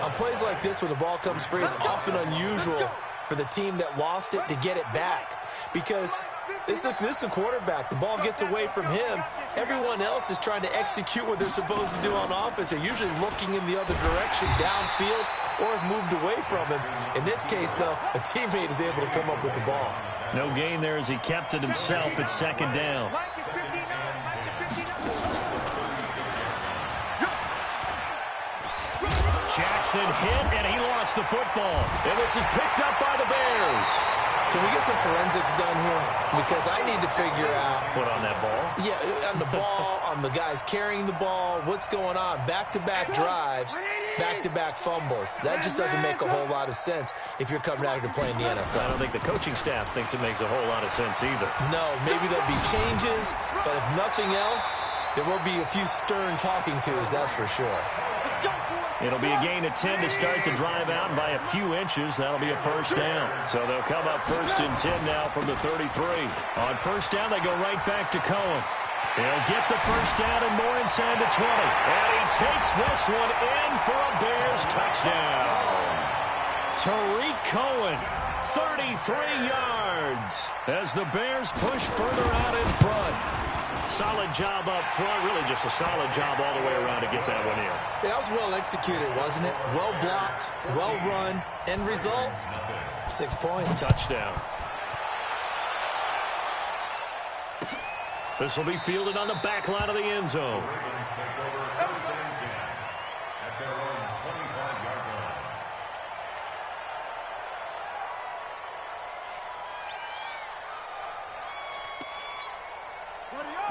On plays like this where the ball comes free, it's often unusual for the team that lost it to get it back. Because this is the quarterback. The ball gets away from him. Everyone else is trying to execute what they're supposed to do on offense. They're usually looking in the other direction, downfield, or have moved away from him. In this case, though, a teammate is able to come up with the ball. No gain there as he kept it himself at 2nd down. Jackson hit, and he lost the football. And this is picked up by the Bears. Can we get some forensics done here? Because I need to figure out... What, on that ball? Yeah, on the ball, on the guys carrying the ball. What's going on? Back-to-back drives, back-to-back fumbles. That just doesn't make a whole lot of sense if you're coming out here to play in the NFL. I don't think the coaching staff thinks it makes a whole lot of sense either. No, maybe there'll be changes, but if nothing else, there will be a few stern talking tos, that's for sure. It'll be a gain of 10 to start the drive out, and by a few inches, that'll be a 1st down. So they'll come up 1st and 10 now from the 33. On 1st down, they go right back to Cohen. He'll get the 1st down and more inside the 20. And he takes this one in for a Bears touchdown. Tariq Cohen, 33 yards, as the Bears push further out in front. Solid job up front, really just a solid job all the way around to get that one in. That was well executed, wasn't it? Well blocked, well run. End result, 6 points. Touchdown. This will be fielded on the back line of the end zone.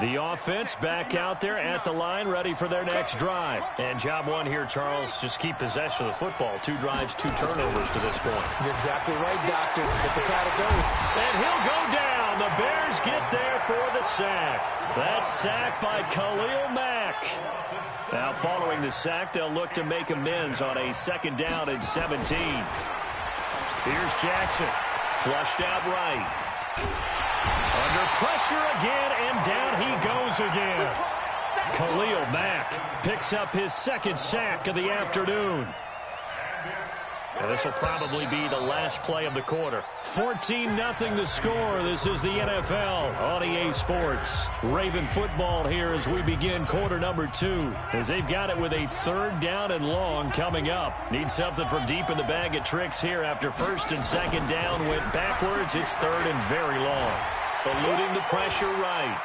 The offense back out there at the line, ready for their next drive. And job one here, Charles, just keep possession of the football. 2 drives, 2 turnovers to this point. You're exactly right, Doctor. Hippocratic oath. And he'll go down. The Bears get there for the sack. That's sacked by Khalil Mack. Now, following the sack, they'll look to make amends on a 2nd down and 17. Here's Jackson. Flushed out right. Under pressure again, and down he goes again. Khalil Mack picks up his 2nd sack of the afternoon. And this will probably be the last play of the quarter. 14-0 the score. This is the NFL on EA Sports. Raven football here as we begin quarter number 2. As they've got it with a 3rd down and long coming up. Need something from deep in the bag of tricks here after 1st and 2nd down went backwards. It's 3rd and very long. Eluding the pressure right.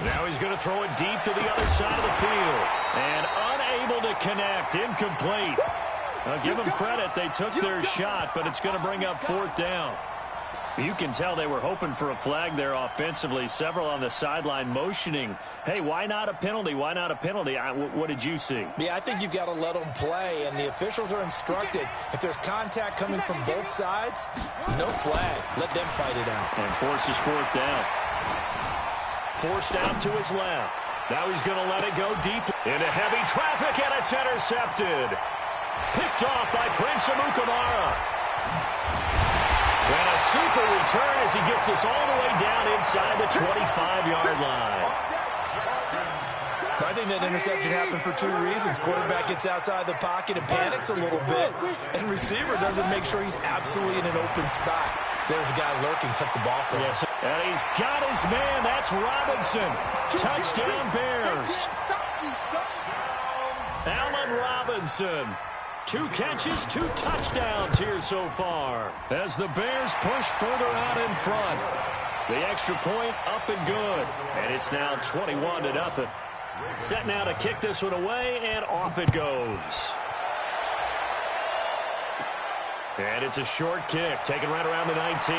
Now he's going to throw it deep to the other side of the field. And unable to connect. Incomplete. Now give them credit. They took their shot, but it's going to bring up 4th down. You can tell they were hoping for a flag there offensively. Several on the sideline motioning. Hey, why not a penalty? Why not a penalty? What did you see? Yeah, I think you've got to let them play, and the officials are instructed. If there's contact coming from both sides, no flag. Let them fight it out. And forces 4th down. Forced out to his left. Now he's going to let it go deep into heavy traffic, and it's intercepted. Picked off by Prince Amukamara. And a super return as he gets us all the way down inside the 25-yard line. I think that interception happened for 2 reasons. Quarterback gets outside the pocket and panics a little bit, and receiver doesn't make sure he's absolutely in an open spot. So there's a guy lurking, took the ball from him. Yes, and he's got his man. That's Robinson. Touchdown Bears. Allen Robinson. 2 catches, 2 touchdowns here so far as the Bears push further out in front. The extra point up and good. And it's now 21-0. Set now to kick this one away, and off it goes. And it's a short kick, taken right around the 19.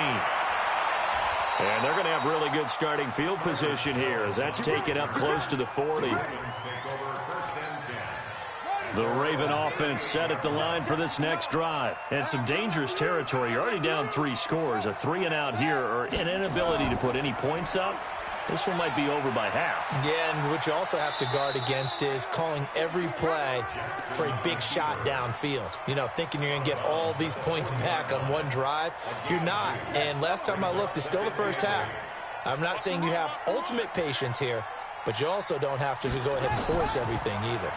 And they're going to have really good starting field position here as that's taken up close to the 40. The Raven offense set at the line for this next drive. And some dangerous territory. You're already down 3 scores. A 3-and-out here or an inability to put any points up. This one might be over by half. Yeah, and what you also have to guard against is calling every play for a big shot downfield. You know, thinking you're going to get all these points back on one drive. You're not. And last time I looked, it's still the first half. I'm not saying you have ultimate patience here, but you also don't have to go ahead and force everything either.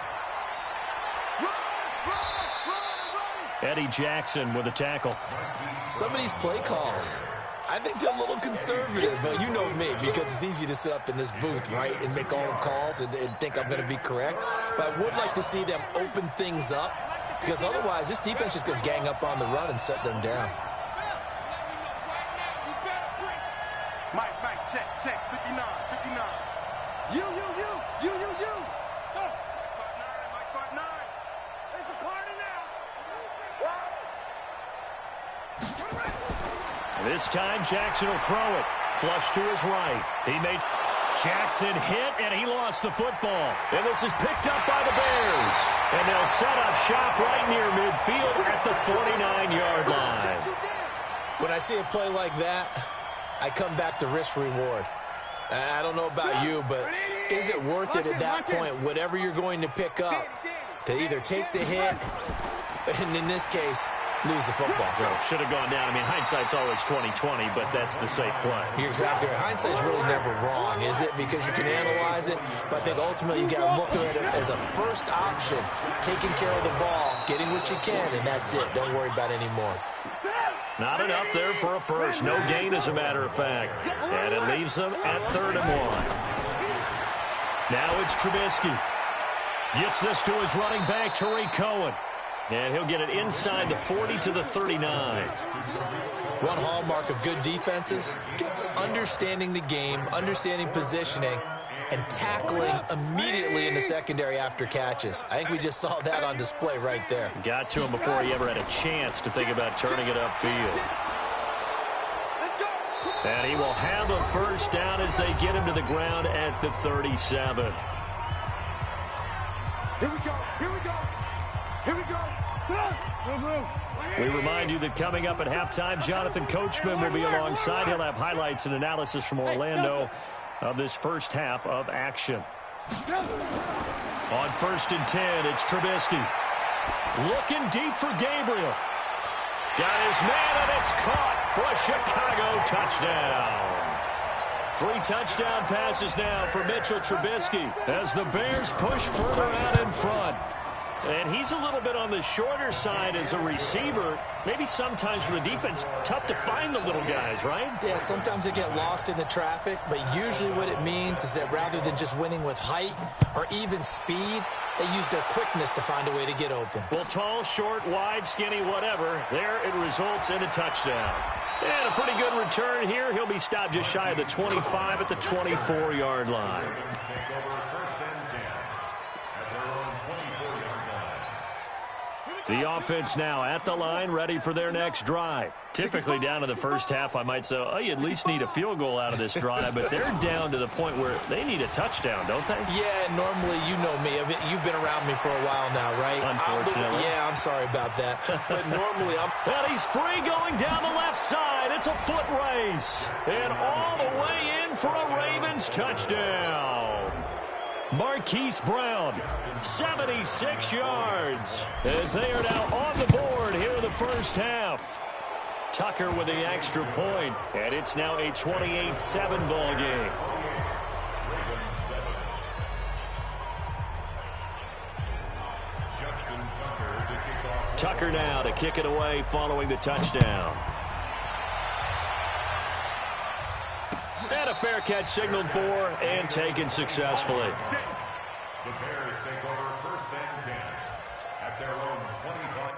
Eddie Jackson with a tackle. Some of these play calls, I think they're a little conservative, but you know me, because it's easy to sit up in this booth, right, and make all the calls and think I'm going to be correct. But I would like to see them open things up, because otherwise this defense is going to gang up on the run and shut them down. Mike, check, 59. You. Oh, Mike 5'9". There's a party now. This time Jackson will throw it. Flush to his right. He made Jackson hit, and he lost the football. And this is picked up by the Bears. And they'll set up shop right near midfield at the 49-yard line. When I see a play like that, I come back to risk reward. I don't know about you, but is it worth it at that point, whatever you're going to pick up, to either take the hit, and in this case, lose the football? Well, should have gone down. I mean, hindsight's always 20/20, but that's the safe play. You're exactly right. Hindsight's really never wrong, is it? Because you can analyze it, but I think ultimately you got to look at it as a first option, taking care of the ball, getting what you can, and that's it. Don't worry about any more. Not enough there for a first. No gain, as a matter of fact. And it leaves them at 3rd and 1. Now it's Trubisky. Gets this to his running back, Tariq Cohen. And he'll get it inside the 40 to the 39. One hallmark of good defenses is understanding the game, understanding positioning, and tackling immediately in the secondary after catches. I think we just saw that on display right there. Got to him before he ever had a chance to think about turning it upfield. Let's go. And he will have a first down as they get him to the ground at the 37. Here we go. Here we go. Here we go. We remind you that coming up at halftime, Jonathan Coachman will be alongside. He'll have highlights and analysis from Orlando of this first half of action. On 1st and 10, it's Trubisky. Looking deep for Gabriel. Got his man, and it's caught for a Chicago touchdown. 3 touchdown passes now for Mitchell Trubisky as the Bears push further out in front. And he's a little bit on the shorter side as a receiver. Maybe sometimes for the defense, tough to find the little guys, right? Yeah, sometimes they get lost in the traffic, but usually what it means is that rather than just winning with height or even speed, they use their quickness to find a way to get open. Well, tall, short, wide, skinny, whatever, there it results in a touchdown. And a pretty good return here. He'll be stopped just shy of the 25 at the 24-yard line. The offense now at the line, ready for their next drive. Typically down in the first half, I might say, oh, you at least need a field goal out of this drive, but they're down to the point where they need a touchdown, don't they? Yeah, normally, you know me. I mean, you've been around me for a while now, right? Unfortunately. Yeah, I'm sorry about that. But normally, And he's free going down the left side. It's a foot race. And all the way in for a Ravens touchdown. Marquise Brown, 76 yards, as they are now on the board here in the first half. Tucker with the extra point, and it's now a 28-7 ball game. Tucker now to kick it away following the touchdown. And a fair catch signaled for and taken successfully. The Bears take over 1st and 10 at their own 25.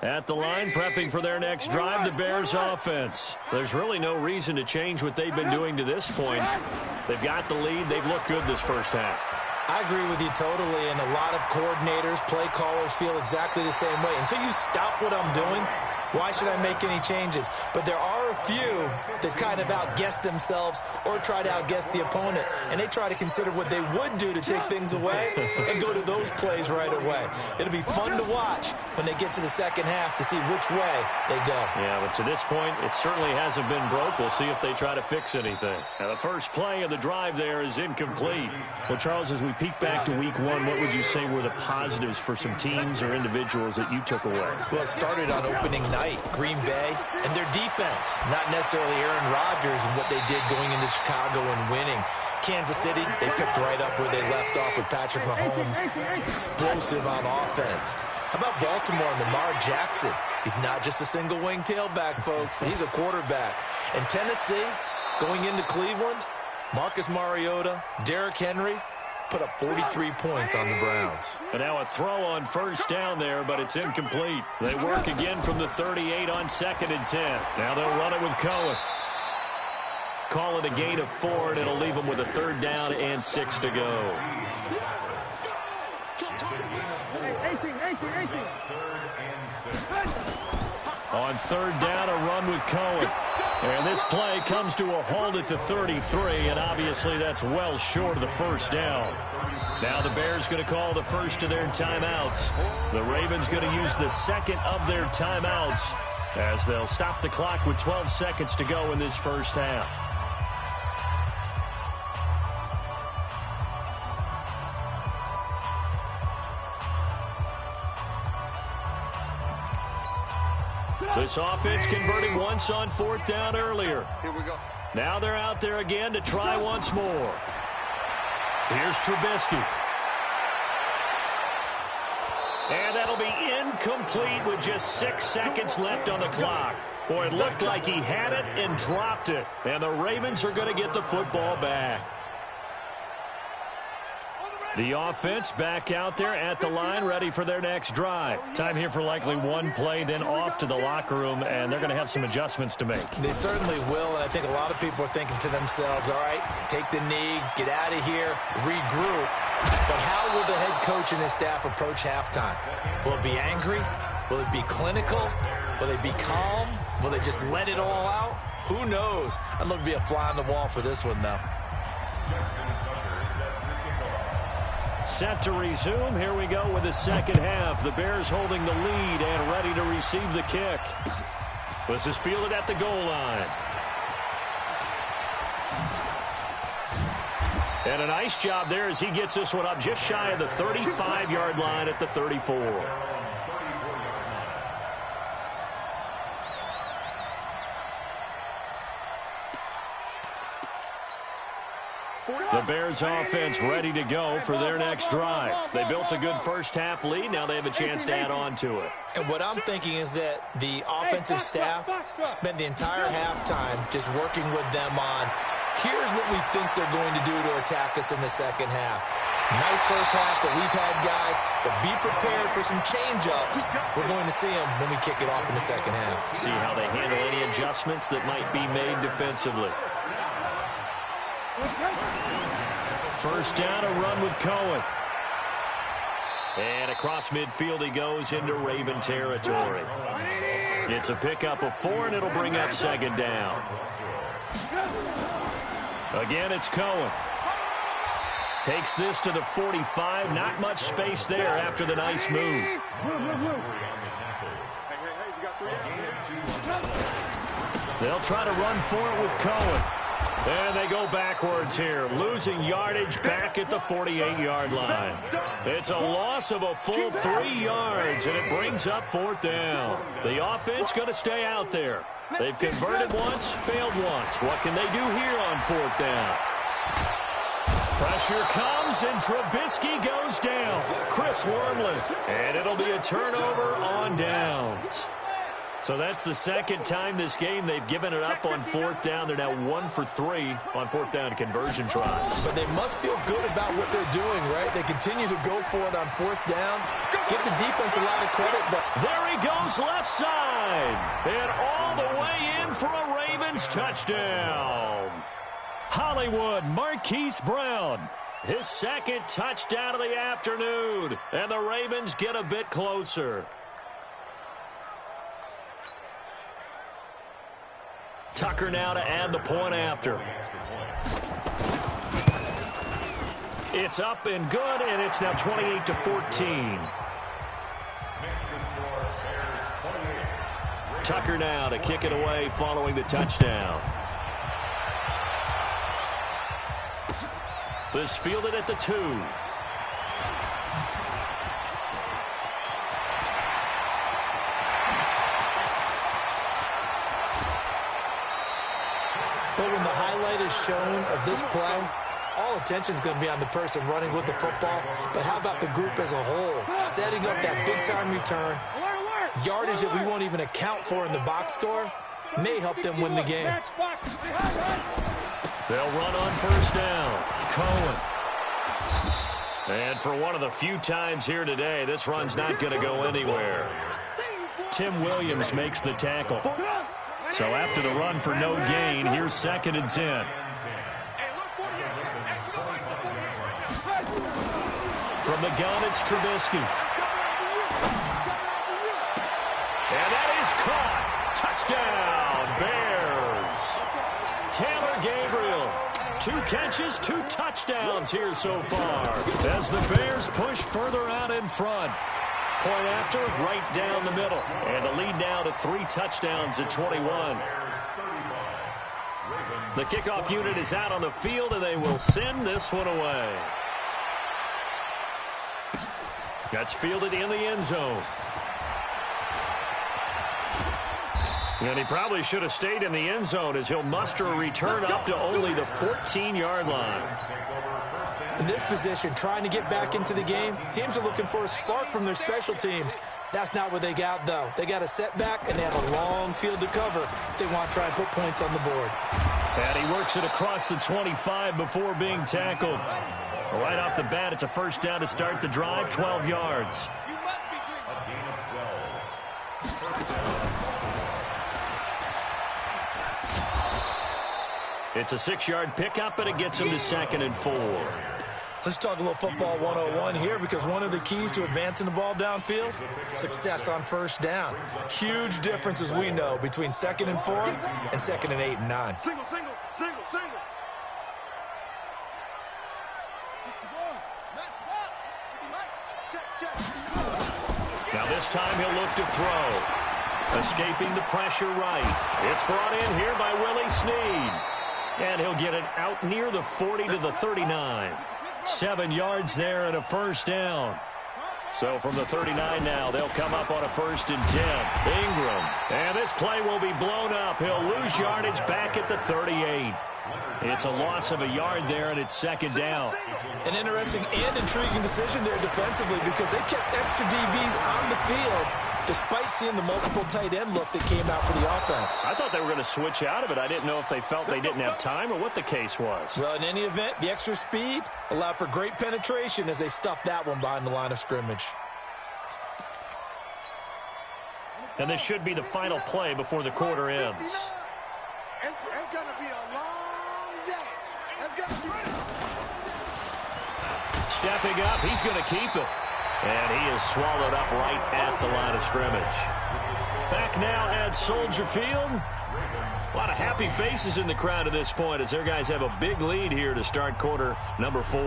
At the line, prepping for their next drive, the Bears offense. There's really no reason to change what they've been doing to this point. They've got the lead. They've looked good this first half. I agree with you totally, and a lot of coordinators, play callers feel exactly the same way. Until you stop what I'm doing, why should I make any changes? But there are a few that kind of outguess themselves or try to outguess the opponent, and they try to consider what they would do to take things away and go to those plays right away. It'll be fun to watch when they get to the second half to see which way they go. Yeah, but to this point, it certainly hasn't been broke. We'll see if they try to fix anything. Now, the first play of the drive there is incomplete. Well, Charles, as we peek back to week 1, what would you say were the positives for some teams or individuals that you took away? Well, it started on opening night, Green Bay, and their defense. Not necessarily Aaron Rodgers and what they did going into Chicago and winning. Kansas City, they picked right up where they left off with Patrick Mahomes. Explosive on offense. How about Baltimore and Lamar Jackson? He's not just a single-wing tailback, folks. He's a quarterback. And Tennessee, going into Cleveland, Marcus Mariota, Derrick Henry, put up 43 points on the Browns. And now a throw on first down there, but it's incomplete. They work again from the 38 on 2nd and 10. Now they'll run it with Cohen. Call it a gain of 4, and it'll leave them with a 3rd down and 6 to go. On 3rd down, a run with Cohen. And this play comes to a halt at the 33, and obviously that's well short of the 1st down. Now the Bears going to call the first of their timeouts. The Ravens going to use the 2nd of their timeouts as they'll stop the clock with 12 seconds to go in this first half. This offense converting once on 4th down earlier. Here we go. Now they're out there again to try once more. Here's Trubisky. And That'll be incomplete with just 6 seconds left on the clock. Boy, it looked like he had it and dropped it. And the Ravens are going to get the football back. The offense back out there at the line, ready for their next drive. Time here for likely one play, then off to the locker room, and they're going to have some adjustments to make. They certainly will, and I think a lot of people are thinking to themselves, all right, take the knee, get out of here, regroup. But how will the head coach and his staff approach halftime? Will it be angry? Will it be clinical? Will they be calm? Will they just let it all out? Who knows? I'd love to be a fly on the wall for this one, though. Set to resume. Here we go with the second half. The Bears holding the lead and ready to receive the kick. This is fielded at the goal line. And a nice job there as he gets this one up just shy of the 35-yard line at the 34. The Bears offense ready to go for their next drive. They built a good first-half lead. Now they have a chance to add on to it. And what I'm thinking is that the offensive staff spent the entire halftime just working with them on, here's what we think they're going to do to attack us in the second half. Nice first half that we've had, guys, but be prepared for some change-ups. We're going to see them when we kick it off in the second half. See how they handle any adjustments that might be made defensively. First down, a run with Cohen. And across midfield he goes into Raven territory. It's a pickup of 4, and it'll bring up second down. Again, it's Cohen. Takes this to the 45. Not much space there after the nice move. They'll try to run for it with Cohen. And they go backwards here, losing yardage back at the 48-yard line. It's a loss of a full 3 yards, and it brings up fourth down. The offense going to stay out there. They've converted once, failed once. What can they do here on fourth down? Pressure comes, and Trubisky goes down. Chris Wormley. And it'll be a turnover on downs. So that's the second time this game they've given it up on fourth down. They're now 1 for 3 on fourth down conversion tries. But they must feel good about what they're doing, right? They continue to go for it on fourth down. Give the defense a lot of credit. There he goes left side. And all the way in for a Ravens touchdown. Hollywood Marquise Brown. His second touchdown of the afternoon. And the Ravens get a bit closer. Tucker now to add the point after. It's up and good, and it's now 28-14. Tucker now to kick it away following the touchdown. This fielded at the 2. But when the highlight is shown of this play, all attention is going to be on the person running with the football. But how about the group as a whole? Setting up that big-time return, yardage that we won't even account for in the box score, may help them win the game. They'll run on first down. Cohen. And for one of the few times here today, this run's not going to go anywhere. Tim Williams makes the tackle. So after the run for no gain, here's 2nd and 10. From the gun, it's Trubisky. And that is caught. Touchdown, Bears. Taylor Gabriel. 2 catches, 2 touchdowns here so far as the Bears push further out in front. Point after, right down the middle. And the lead now to 3 touchdowns at 21. The kickoff unit is out on the field, and they will send this one away. That's fielded in the end zone. And he probably should have stayed in the end zone as he'll muster a return up to only the 14-yard line. In this position, trying to get back into the game, teams are looking for a spark from their special teams. That's not what they got, though. They got a setback, and they have a long field to cover if they want to try and put points on the board. And he works it across the 25 before being tackled. Right off the bat, it's a first down to start the drive, 12 yards. A gain of 12. First down. It's a 6-yard pickup, and it gets him to 2nd and 4. Let's talk a little football 101 here, because one of the keys to advancing the ball downfield, success on first down. Huge difference, as we know, between 2nd and 4 and 2nd and 8 and 9. Single, single, single, single. Now this time he'll look to throw. Escaping the pressure right. It's brought in here by Willie Snead. And he'll get it out near the 40 to the 39. 7 yards there and a first down. So from the 39 now, they'll come up on a 1st and 10. Ingram. And this play will be blown up. He'll lose yardage back at the 38. It's a loss of a yard there, and it's 2nd down. An interesting and intriguing decision there defensively, because they kept extra DBs on the field despite seeing the multiple tight end look that came out for the offense. I thought they were going to switch out of it. I didn't know if they felt they didn't have time or what the case was. Well, in any event, the extra speed allowed for great penetration as they stuffed that one behind the line of scrimmage. And this should be the final play before the quarter ends. It's going to be a long day. It's going to be... Stepping up, he's going to keep it. And he is swallowed up right at the line of scrimmage. Back now at Soldier Field. A lot of happy faces in the crowd at this point as their guys have a big lead here to start quarter number 4.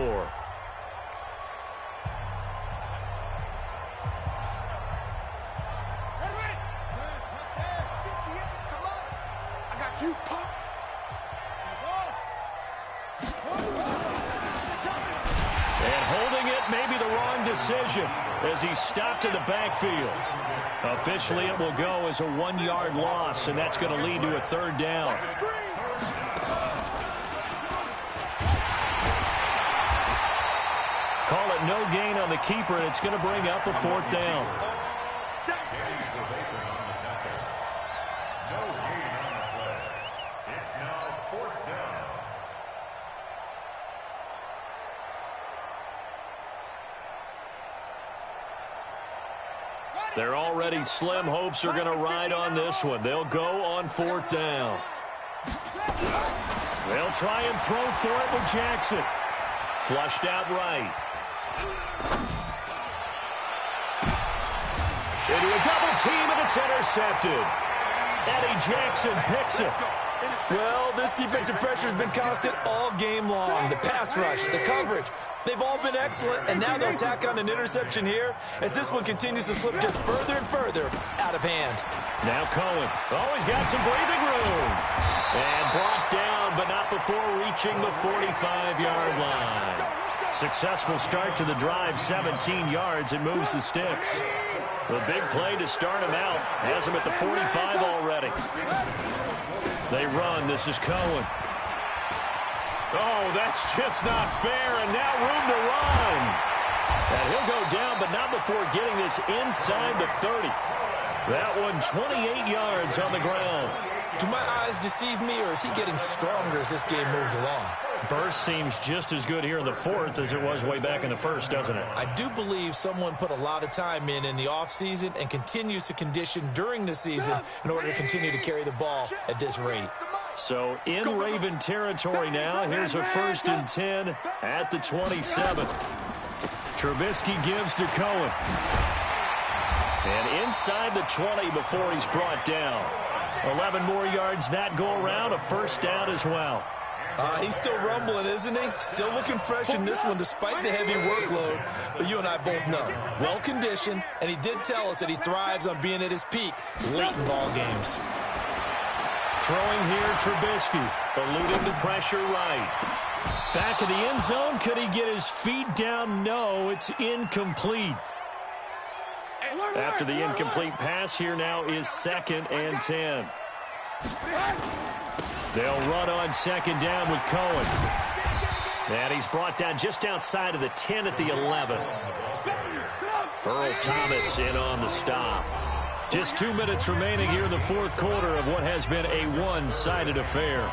I got you, Pop. And holding it may be the wrong decision as he stopped in the backfield. Officially, it will go as a 1-yard loss, and that's going to lead to a 3rd down. Call it no gain on the keeper, and it's going to bring up a 4th down. Their already slim hopes are going to ride on this one. They'll go on 4th down. They'll try and throw for it with Jackson. Flushed out right. Into a double team, and it's intercepted. Eddie Jackson picks it. Well, this defensive pressure has been constant all game long. The pass rush, the coverage, they've all been excellent, and now they'll tack on an interception here as this one continues to slip just further and further out of hand. Now Cohen. Oh, he's got some breathing room. And brought down, but not before reaching the 45-yard line. Successful start to the drive, 17 yards, and moves the sticks. The big play to start him out has him at the 45 already. They run. This is Cohen. Oh, that's just not fair, and now room to run. And he'll go down, but not before getting this inside the 30. That one 28 yards on the ground. Do my eyes deceive me, or is he getting stronger as this game moves along? Burst seems just as good here in the 4th as it was way back in the 1st, doesn't it? I do believe someone put a lot of time in the offseason and continues to condition during the season in order to continue to carry the ball at this rate. So in Raven territory now. Here's a 1st and 10 at the 27. Trubisky gives to Cohen. And inside the 20 before he's brought down. 11 more yards that go around. A 1st down as well. He's still rumbling, isn't he? Still looking fresh in this one despite the heavy workload. But you and I both know, well-conditioned, and he did tell us that he thrives on being at his peak late in ball games. Throwing here, Trubisky, eluding the pressure right. Back of the end zone, could he get his feet down? No, it's incomplete. After the incomplete pass, here now is 2nd and 10. They'll run on 2nd down with Cohen. And he's brought down just outside of the 10 at the 11. Earl Thomas in on the stop. Just 2 minutes remaining here in the fourth quarter of what has been a one-sided affair.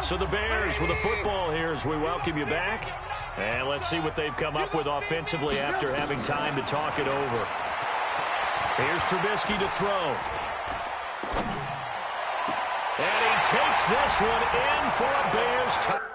So the Bears with the football here as we welcome you back. And let's see what they've come up with offensively after having time to talk it over. Here's Trubisky to throw. And he takes this one in for a Bears touchdown.